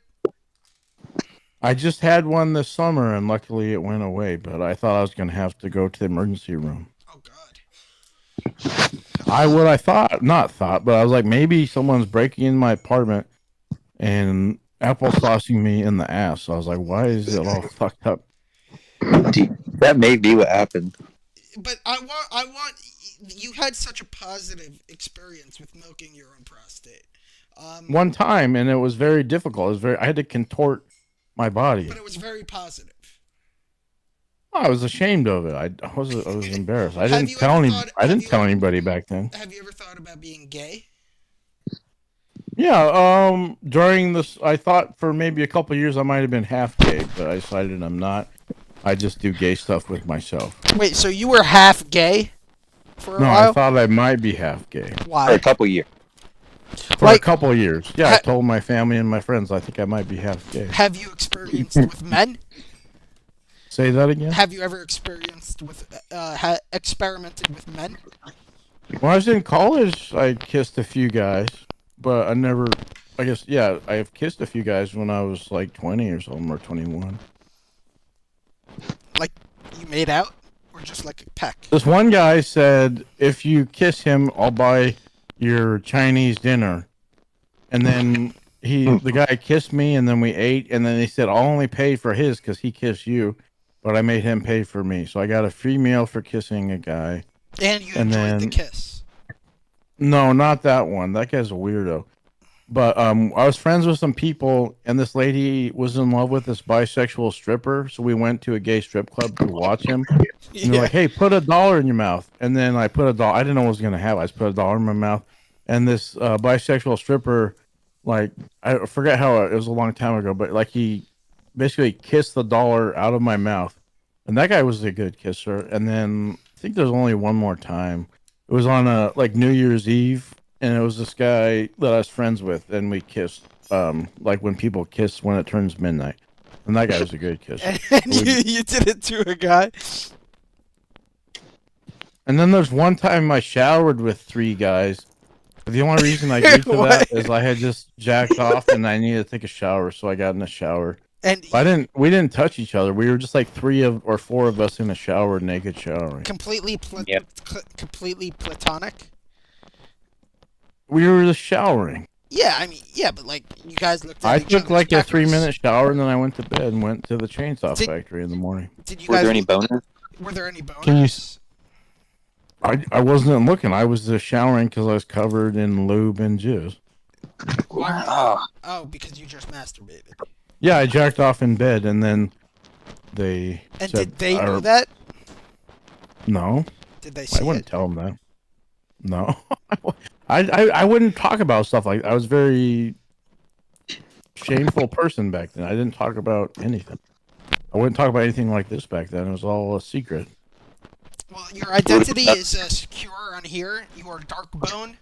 I just had one this summer, and luckily it went away. But I thought I was gonna have to go to the emergency room. Oh God. I thought, not thought, but I was like, maybe someone's breaking in my apartment and applesaucing me in the ass. So I was like, why is it all fucked up? Dude, that may be what happened. But I want. You had such a positive experience with milking your own prostate. One time, and it was very difficult. I had to contort my body. But it was very positive. I was ashamed of it. I was embarrassed. I Have didn't you tell ever any. thought- I have didn't you tell ever- anybody back then. Have you ever thought about being gay? Yeah. During this, I thought for maybe a couple years I might have been half gay, but I decided I'm not. I just do gay stuff with myself. Wait, so you were half gay for a No, while? I thought I might be half gay For a Why? couple years. for Like- a couple years. Yeah, I Ha- told my family and my friends I think I might be half gay. Have you experienced with men? Say that again. Have you ever experienced with experimented with men? When I was in college, I kissed a few guys, but I never. I guess yeah, I have kissed a few guys when I was like 20 or something, or 21. Like you made out, or just like a peck? This one guy said, if you kiss him, I'll buy your Chinese dinner. And then the guy kissed me, and then we ate, and then he said, I'll only pay for his because he kissed you, but I made him pay for me. So I got a free meal for kissing a guy. And you And enjoyed the then- kiss. No, not that one. That guy's a weirdo. But I was friends with some people, and this lady was in love with this bisexual stripper. So we went to a gay strip club to watch him. And they're Yeah. like, "Hey, put $1 in your mouth." And then I put $1. I didn't know what I was gonna have. I just put $1 in my mouth, and this bisexual stripper, like, I forget how it was a long time ago, but like he basically kissed the dollar out of my mouth, and that guy was a good kisser. And then I think there's only one more time. It was on a like New Year's Eve, and it was this guy that I was friends with, and we kissed. Like when people kiss when it turns midnight, and that guy was a good kisser. And you did it to a guy. And then there's one time I showered with 3 guys. But the only reason I agreed to What? that is I had just jacked off and I needed to take a shower, so I got in the shower. And We didn't touch each other. We were just like 4 of us in a shower, naked showering. completely Yep. completely platonic. We were just showering. Yeah, I mean, yeah, but like you guys looked at I each took other's like a peckers. 3-minute shower and then I went to bed and went to the chainsaw Did- factory in the morning. Did you Were guys? there any boners? Were there any boners? Can you I wasn't looking. I was just showering because I was covered in lube and jizz. Oh, Oh, because you just masturbated. Yeah, I jacked off in bed and then they And said, did they know that? No. Did they see I wouldn't it? tell them that. No, I wouldn't talk about stuff like that. I was a very shameful person back then. I didn't talk about anything. I wouldn't talk about anything like this back then. It was all a secret. Well, your identity is secure on here. You are Darkbone,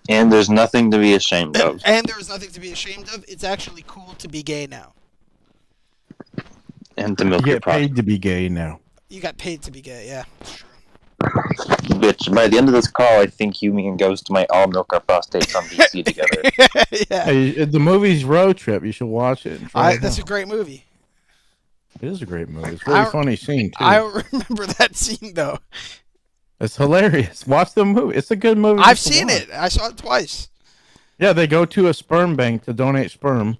and there's nothing to be ashamed of. and there's nothing to be ashamed of. It's actually cool to be gay now. And to You milk your get product. paid to be gay now. You got paid to be gay. Yeah, that's true. Bitch, by the end of this call, I think you, me, and Ghost might all milk our prostates on VC together. Yeah, Hey, the movie's Road Trip. You should watch it. and try it that's a out. great movie. It is a great movie. It's a very I- funny scene too. I don't remember that scene though. It's hilarious. Watch the movie. It's a good movie. I've just to seen watch. it. I saw it twice. Yeah, they go to a sperm bank to donate sperm,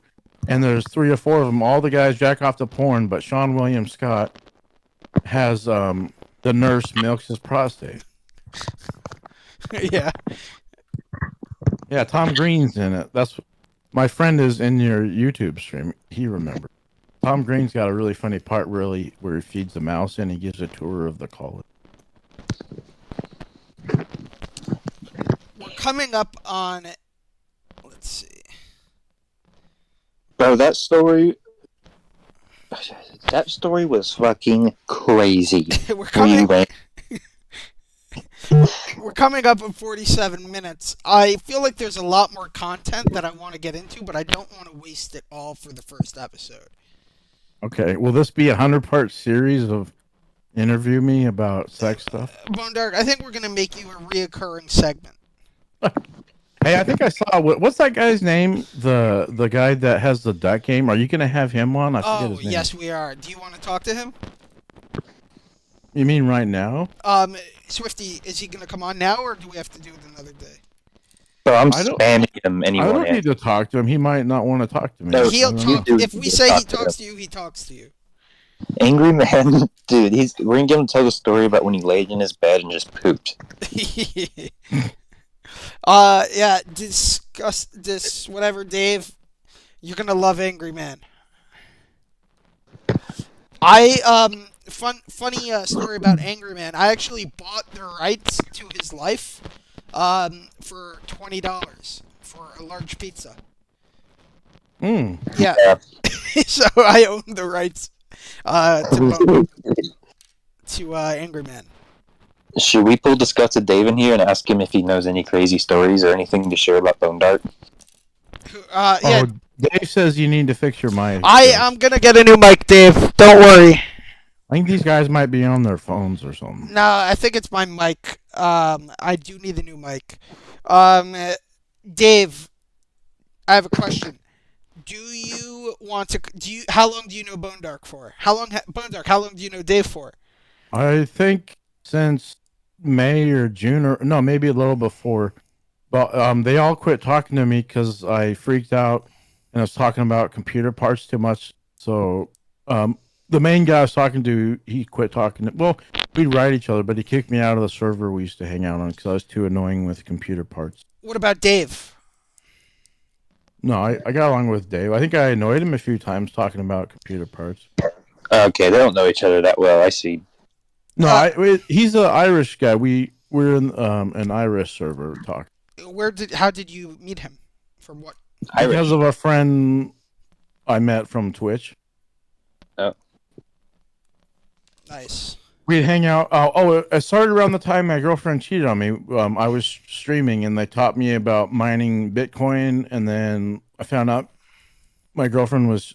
and there's 3 or 4 of them. All the guys jack off to porn, but Sean William Scott has the nurse milks his prostate. Yeah. Yeah, Tom Green's in it. That's my friend is in your YouTube stream. He remembered. Tom Green's got a really funny part where he feeds the mouse and he gives a tour of the college. We're coming up on. Let's see. Bro, that story was fucking crazy. We're We coming. went, We're coming up in 47 minutes. I feel like there's a lot more content that I want to get into, but I don't want to waste it all for the first episode. Okay, will this be a 100-part series of interview me about sex stuff? Bone Dark, I think we're gonna make you a reoccurring segment. Hey, I think I saw what's that guy's name? The guy that has the duck game. Are you gonna have him on? I forget Oh, his name. yes, we are. Do you want to talk to him? You mean right now? Swifty, is he gonna come on now, or do we have to do it another day? bro, I'm I don't- spamming him I anyone. don't need to talk to him. He might not want to talk to me. No, He'll I don't know. talk. do. If we Just say he talk to talks to you, he talks to you. Angry man, dude. We're gonna get him to tell the story about when he laid in his bed and just pooped. Yeah, discuss this, whatever, Dave. You're gonna love Angry Man. Funny story about Angry Man. I actually bought the rights to his life, for $20 for a large pizza. Mm. Yeah, Yeah. so I own the rights, to Angry Man. Should we pull disgusted Dave in here and ask him if he knows any crazy stories or anything to share about Bone Dark? Yeah, Oh, Dave says you need to fix your mic. I'm gonna get a new mic, Dave. Don't worry. I think these guys might be on their phones or something. No, I think it's my mic. I do need a new mic. Dave, I have a question. How long do you know Bone Dark for? Bone Dark, how long do you know Dave for? I think since May or June, or no, maybe a little before. But they all quit talking to me because I freaked out and I was talking about computer parts too much. So the main guy I was talking to, he quit talking. Well, we'd write each other, but he kicked me out of the server we used to hang out on because I was too annoying with computer parts. What about Dave? No, I got along with Dave. I think I annoyed him a few times talking about computer parts. Okay, they don't know each other that well. I see. No, he's an Irish guy. We're in an Irish server talk How did you meet him? From what? Irish. because of a friend I met from Twitch. Nice. We'd hang out. It started around the time my girlfriend cheated on me. I was streaming and they taught me about mining Bitcoin, and then I found out my girlfriend was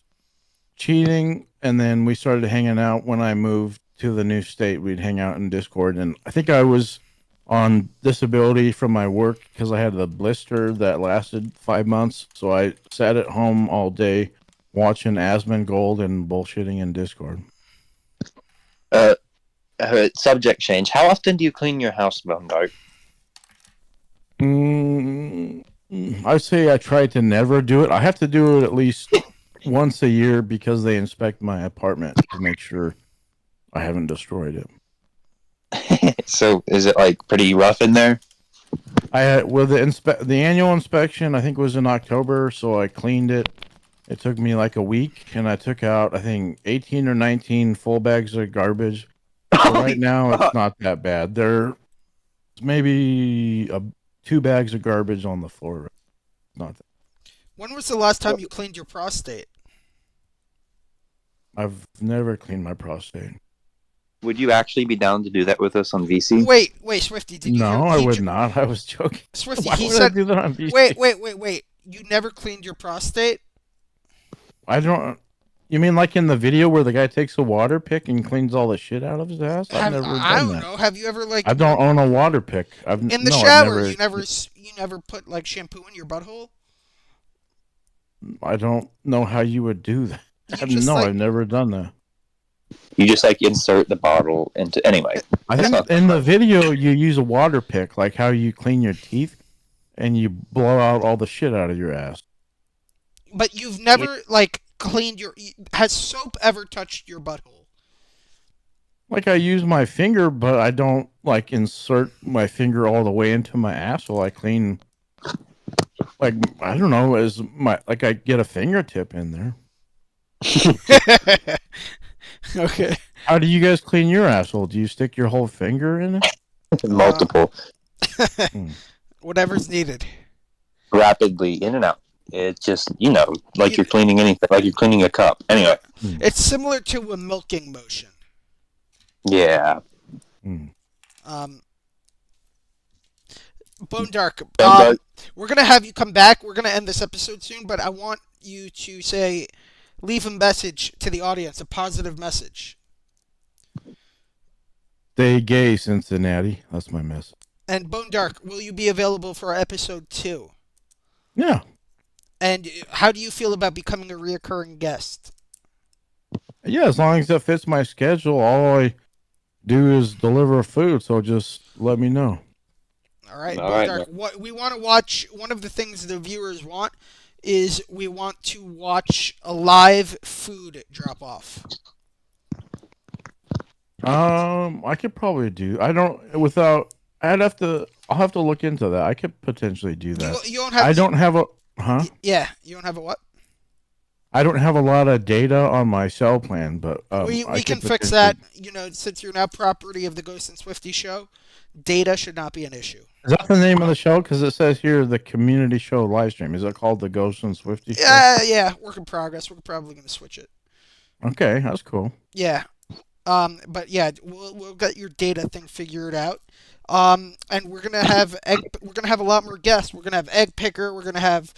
cheating, and then we started hanging out when I moved to the new state. We'd hang out in Discord, and I think I was on disability from my work because I had the blister that lasted 5 months. So I sat at home all day watching Asmongold and bullshitting in Discord. Subject change. How often do you clean your house, Bone Dark? I'd say I try to never do it. I have to do it at least once a year because they inspect my apartment to make sure I haven't destroyed it. So is it like pretty rough in there? I had the annual inspection I think was in October, so I cleaned it. It took me like a week, and I took out I think 18 or 19 full bags of garbage. So right now it's not that bad. There's maybe 2 bags of garbage on the floor. Not that. When was the last time you cleaned your prostate? I've never cleaned my prostate. Would you actually be down to do that with us on VC? Wait, Swifty, did you? No, I would not. I was joking. Swifty, Why he would I said. do that on VC? Wait. You never cleaned your prostate? I don't. You mean like in the video where the guy takes a water pick and cleans all the shit out of his ass? I've never done I don't that. know. Have you ever like I don't own a water pick. in the no, shower? I've You never put like shampoo in your butthole? I don't know how you would do that. I've never done that. You just like insert the bottle into anyway. I think in the video you use a water pick, like how you clean your teeth, and you blow out all the shit out of your ass. But you've never like cleaned your. Has soap ever touched your butthole? Like I use my finger, but I don't like insert my finger all the way into my asshole. I clean, like I don't know, I get a fingertip in there. Okay. How do you guys clean your asshole? Do you stick your whole finger in it? Multiple. Whatever's needed. Rapidly in and out. It's just, like you're cleaning anything, like you're cleaning a cup. Anyway. It's similar to a milking motion. Yeah. Bone Dark, we're going to have you come back. We're going to end this episode soon, but I want you to leave a message to the audience, a positive message. Stay gay, Cincinnati. That's my message. And Bone Dark, will you be available for episode 2? Yeah. And how do you feel about becoming a reoccurring guest? Yeah, as long as it fits my schedule, all I do is deliver food, so just let me know. All right, Bone Dark. What we want to watch, one of the things the viewers want is we want to watch a live food drop off. I could probably do. I'll have to look into that. I could potentially do that. You don't have. I don't have a. Huh? Yeah, you don't have a what? I don't have a lot of data on my cell plan, but we can fix that. Since you're now property of the Ghost and Swifty show, data should not be an issue. Is that the name of the show? Because it says here the community show live stream. Is it called the Ghost and Swifty show? Yeah. Work in progress. We're probably gonna switch it. Okay, that's cool. Yeah. But yeah, we'll get your data thing figured out. And we're gonna have a lot more guests. We're gonna have Egg Picker. We're gonna have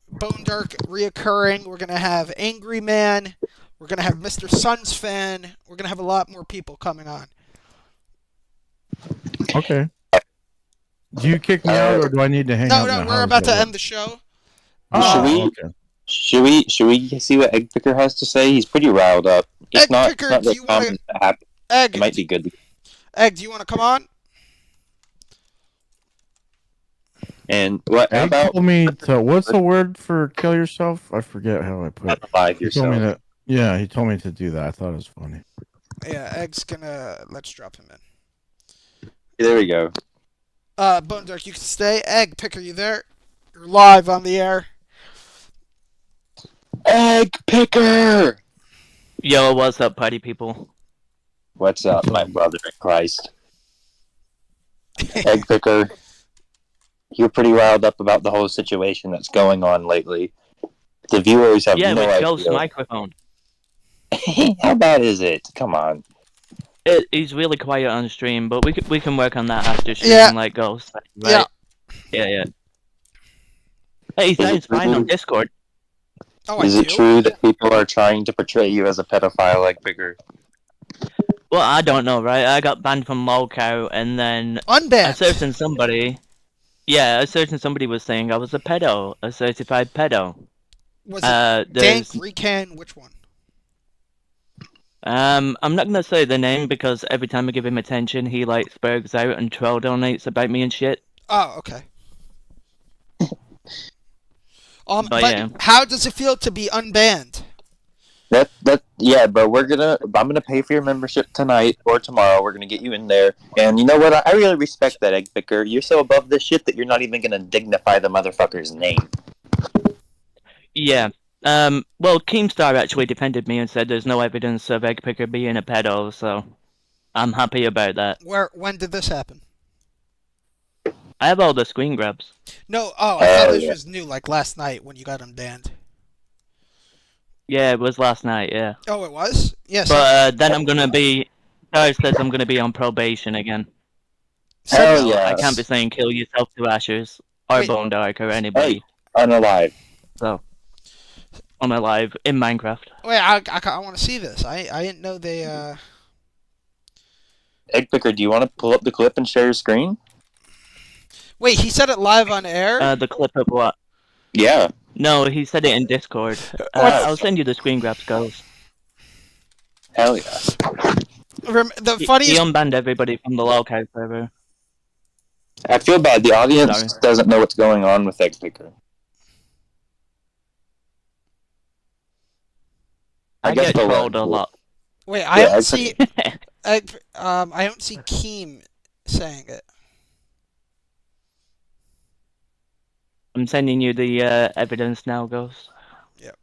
Bone Dark reoccurring. We're gonna have Angry Man. We're gonna have Mr. Suns Fan. We're gonna have a lot more people coming on. Okay. Do you kick me out, or do I need to hang out? No, we're about to end the show. Should we see what Egg Picker has to say? He's pretty riled up. He's not really calm and happy. Egg, it might be good. Egg, do you want to come on? And what Egg about? Told me to, what's the word for kill yourself? I forget how I put it. Unalive yourself. He told me to do that. I thought it was funny. Yeah, Egg's gonna. Let's drop him in. There we go. Bone Dark, you can stay. Egg Picker, you there? You're live on the air. Egg picker. Yo, what's up, party people? What's up, my brother in Christ? Egg picker. You're pretty riled up about the whole situation that's going on lately. The viewers have Yeah, no with Joe's idea. microphone. How bad is it? Come on. He's really quiet on stream, but we can work on that after stream, Yeah. like Ghost. Right? Yeah. Hey, he Is it sounds fine true? on Discord. Oh, I Is it do? true that people are trying to portray you as a pedophile, Egg picker? Well, I don't know, right? I got banned from Lolcow, and then a Unbanned. certain somebody... Yeah, a certain somebody was saying I was a pedo, a certified pedo. Was it Dank, There's... Recan, which one? I'm not gonna say the name because every time I give him attention, he like spurgs out and troll donates about me and shit. Oh, okay. But But yeah. how does it feel to be unbanned? Yeah, but I'm gonna pay for your membership tonight or tomorrow. We're gonna get you in there, and you know what? I really respect that, Egg picker. You're so above this shit that you're not even gonna dignify the motherfucker's name. Yeah. Well, Keemstar actually defended me and said there's no evidence of Egg Picker being a pedo, so I'm happy about that. When did this happen? I have all the screen grabs. No, I thought this yeah. was new, like last night when you got unbanned. Yeah, it was last night, yeah. Oh, it was? Yes. But then I'm gonna be... Sarge says I'm gonna be on probation again. Hell So yeah. I can't be saying kill yourself to ashes, or Wait. Bone Dark, or anybody. Unalive. So, I'm alive in Minecraft. Wait, I want to see this. I didn't know they. Egg picker, do you want to pull up the clip and share your screen? Wait, he said it live on air. The clip of what? Yeah. No, he said it in Discord. What's- I'll send you the screen grabs, guys. Hell yeah. The He funniest. unbanned everybody from the Lolcow server. I feel bad. The audience Sorry. doesn't know what's going on with Egg picker. I I guess get they'll trolled learn. a lot. Wait, Yeah, I don't I see. I don't see Keem saying it. I'm sending you the evidence now, Ghost. Yep.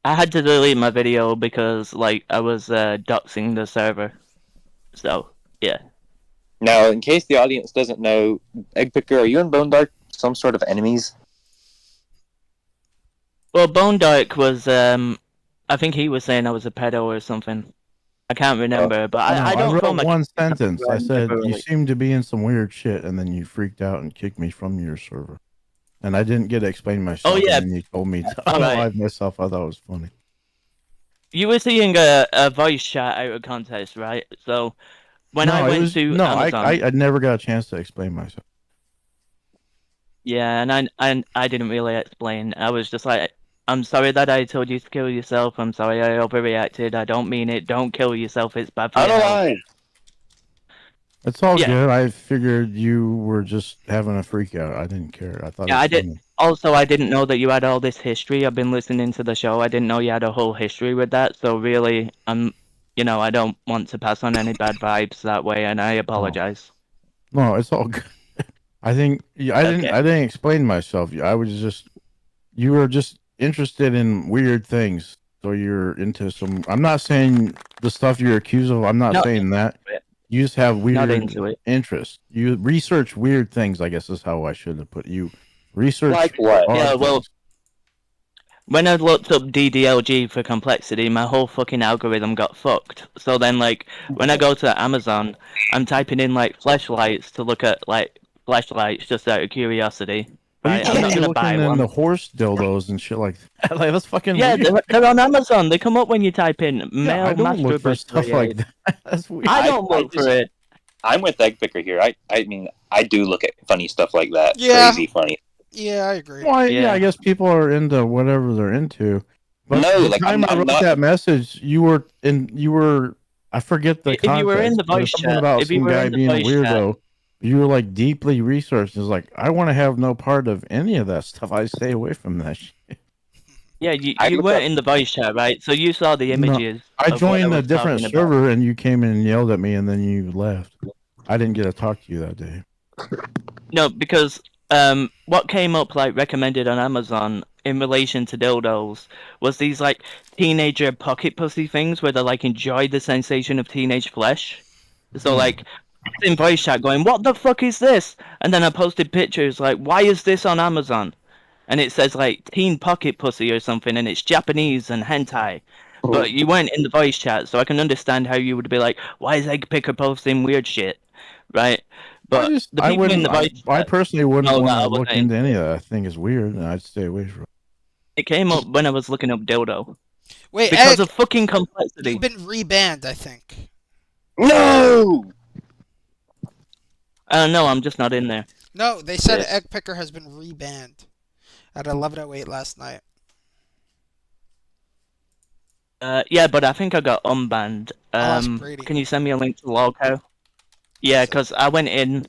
I had to delete my video because, like, I was doxing the server. So, yeah. Now, in case the audience doesn't know, Egg picker, are you and Bone Dark some sort of enemies? Well, Bone Dark was, I think he was saying I was a pedo or something. I can't remember, but I don't wrote call my... one sentence. I said, Really. you seem to be in some weird shit, and then you freaked out and kicked me from your server. And I didn't get to explain myself. Oh, yeah. And then you told me to All right. unalive myself. I thought it was funny. You were seeing a voice chat out of context, right? So, when I went to Amazon... I never got a chance to explain myself. Yeah, and I didn't really explain. I was just like, I'm sorry that I told you to kill yourself. I'm sorry I overreacted. I don't mean it. Don't kill yourself. It's bad for your health. Unalive! It's all Yeah. good. I figured you were just having a freak out. I didn't care. I thought Yeah, it was I did. funny. Also, I didn't know that you had all this history. I've been listening to the show. I didn't know you had a whole history with that. So really, I don't want to pass on any bad vibes that way, and I apologize. No, it's all good. I think I didn't explain myself. I was just you were just interested in weird things. So you're into some. I'm not saying the stuff you're accused of. I'm not No. saying that. You just have weird Not into it. interests. You research weird things. I guess is how I should have put you. Research Like what? odd Yeah, well, things. When I looked up DDLG for complexity, my whole fucking algorithm got fucked. So then, like, when I go to Amazon, I'm typing in, like, fleshlights to look at, like, fleshlights just out of curiosity. But Right? you I'm not can't be gonna buy looking in one. the horse dildos and shit like that. Like that's fucking Yeah, weird. they're on Amazon. They come up when you type in Yeah, male I don't look for masturbator stuff like that. That's weird. I don't I look just- for it. I'm with Egg picker here. I mean, I do look at funny stuff like that. Yeah. Crazy funny. Yeah, I agree. Well, yeah. Yeah. I guess people are into whatever they're into. But No, the like, time I'm I wrote not- that message, you were. I forget the If you were in context, the but voice something chat- about if you some were guy in the being a voice chat- weirdo. You were like deeply researched. It's like I want to have no part of any of that stuff. I stay away from that shit. Yeah, you I looked weren't up- in the voice chat, right? So you saw the No, images. I of what joined a was different talking about. server and you came in and yelled at me and then you left. I didn't get to talk to you that day. No, because what came up like recommended on Amazon in relation to dildos was these like teenager pocket pussy things where they like enjoy the sensation of teenage flesh. So like in voice chat going, "What the fuck is this?" And then I posted pictures like, "Why is this on Amazon?" And it says like teen pocket pussy or something, and it's Japanese and hentai. But you weren't in the voice chat, so I can understand how you would be like, "Why is Egg Picker posting weird shit?" Right? But the I people in wouldn't. the voice I chat, personally wouldn't no, want that I to look wasn't into any of that. I think it's weird, and I'd stay away from it. it came up when I was looking up dildo Wait, because Egg, of fucking complexity. you've been rebanned, I think. No! No, I'm just not in there. No, they said Yes. Egg Picker has been rebanned at 11:08 last night. Yeah, but I think I got unbanned. I'll ask Brady. Can you send me a link to the logho? Yeah, because I went in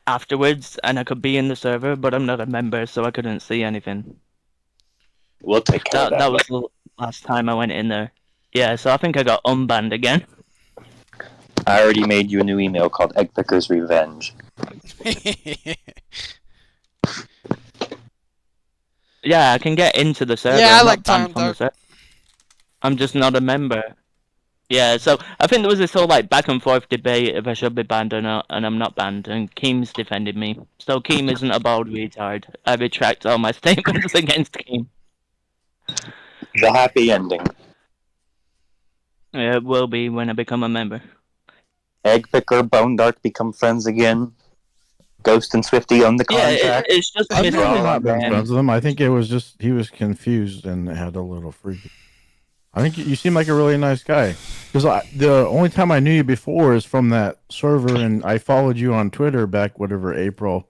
afterwards and I could be in the server, but I'm not a member, so I couldn't see anything. We'll take care of that. That was the last time I went in there. Yeah, so I think I got unbanned again. I already made you a new email called Egg Picker's Revenge. Yeah, I can get into the server. Yeah, I I'm like not banned Tom from the Dark. server. I'm just not a member. Yeah, so I think there was this whole like back and forth debate if I should be banned or not, and I'm not banned, and Keem's defended me. So Keem isn't a bald retard. I retract all my statements against Keem. The happy ending. It will be when I become a member. Egg Picker, Bone Dark become friends again. Ghost and Swifty on the Yeah, contract. it's just I've middle really of not been man. friends with him. I think it was just he was confused and had a little freaky. I think you seem like a really nice guy. Because the only time I knew you before is from that server, and I followed you on Twitter back whatever April,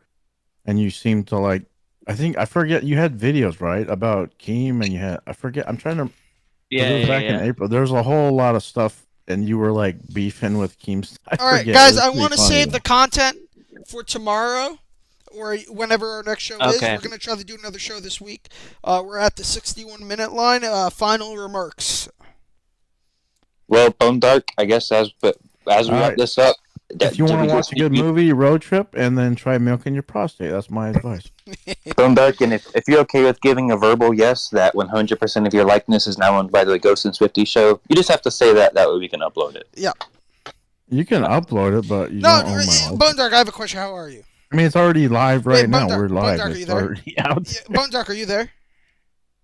and you seemed to like. I forget you had videos right about Keem, and you had I forget. I'm trying to. Yeah, it was back yeah. in April. There was a whole lot of stuff, and you were like beefing with Keem. All right, guys, I want to save the content for tomorrow or whenever our next show is. Okay. We're going to try to do another show this week. We're at the 61-minute line. Final remarks. Well, Bone Dark, I guess as we wrap Alright. this up. If you want to watch a good movie, road trip, and then try milking your prostate. That's my advice. Bone Dark, and if you're okay with giving a verbal yes that 100% of your likeness is now owned by the Ghost and Swifty show, you just have to say that way we can upload it. You can upload it, but you No, don't own my likeness. Bone Dark, I have a question. How are you? I mean, it's already live right Wait, now. Bone Dark- We're Bone live. Dark, are It's you there? already out. Yeah, Bone Dark, are you there?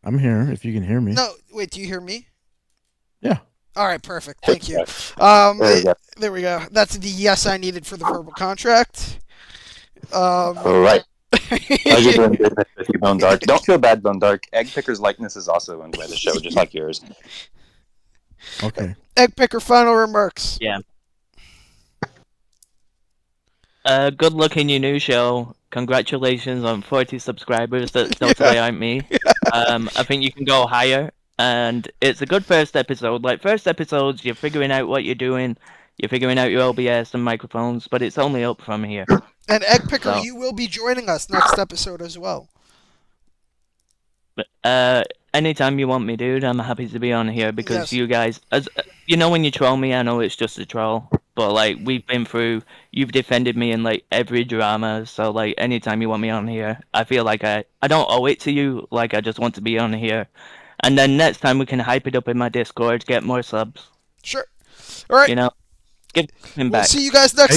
I'm here. If you can hear me. No, wait, do you hear me? Yeah. All right, perfect. Thank you. There we go. There we go. That's the yes I needed for the verbal contract. All right. Pleasure doing business with you, Bone Dark. Don't feel bad, Bone Dark. Egg Picker's likeness is also owned by the show, just like yours. Okay. Egg Picker, final remarks. Good luck in your new show. Congratulations on 40 subscribers. That totally aren't me. I think you can go higher, and it's a good first episode. Like first episodes, you're figuring out what you're doing. You're figuring out your OBS and microphones, but it's only up from here. And Egg Picker, So- you will be joining us next episode as well. But anytime you want me, dude, I'm happy to be on here because Yes. you guys, as you know, when you troll me, I know it's just a troll. But like we've been through, you've defended me in like every drama. So like anytime you want me on here, I feel like I don't owe it to you. Like I just want to be on here, and then next time we can hype it up in my Discord, get more subs. Sure. All right. You know, give him We'll back. see you guys next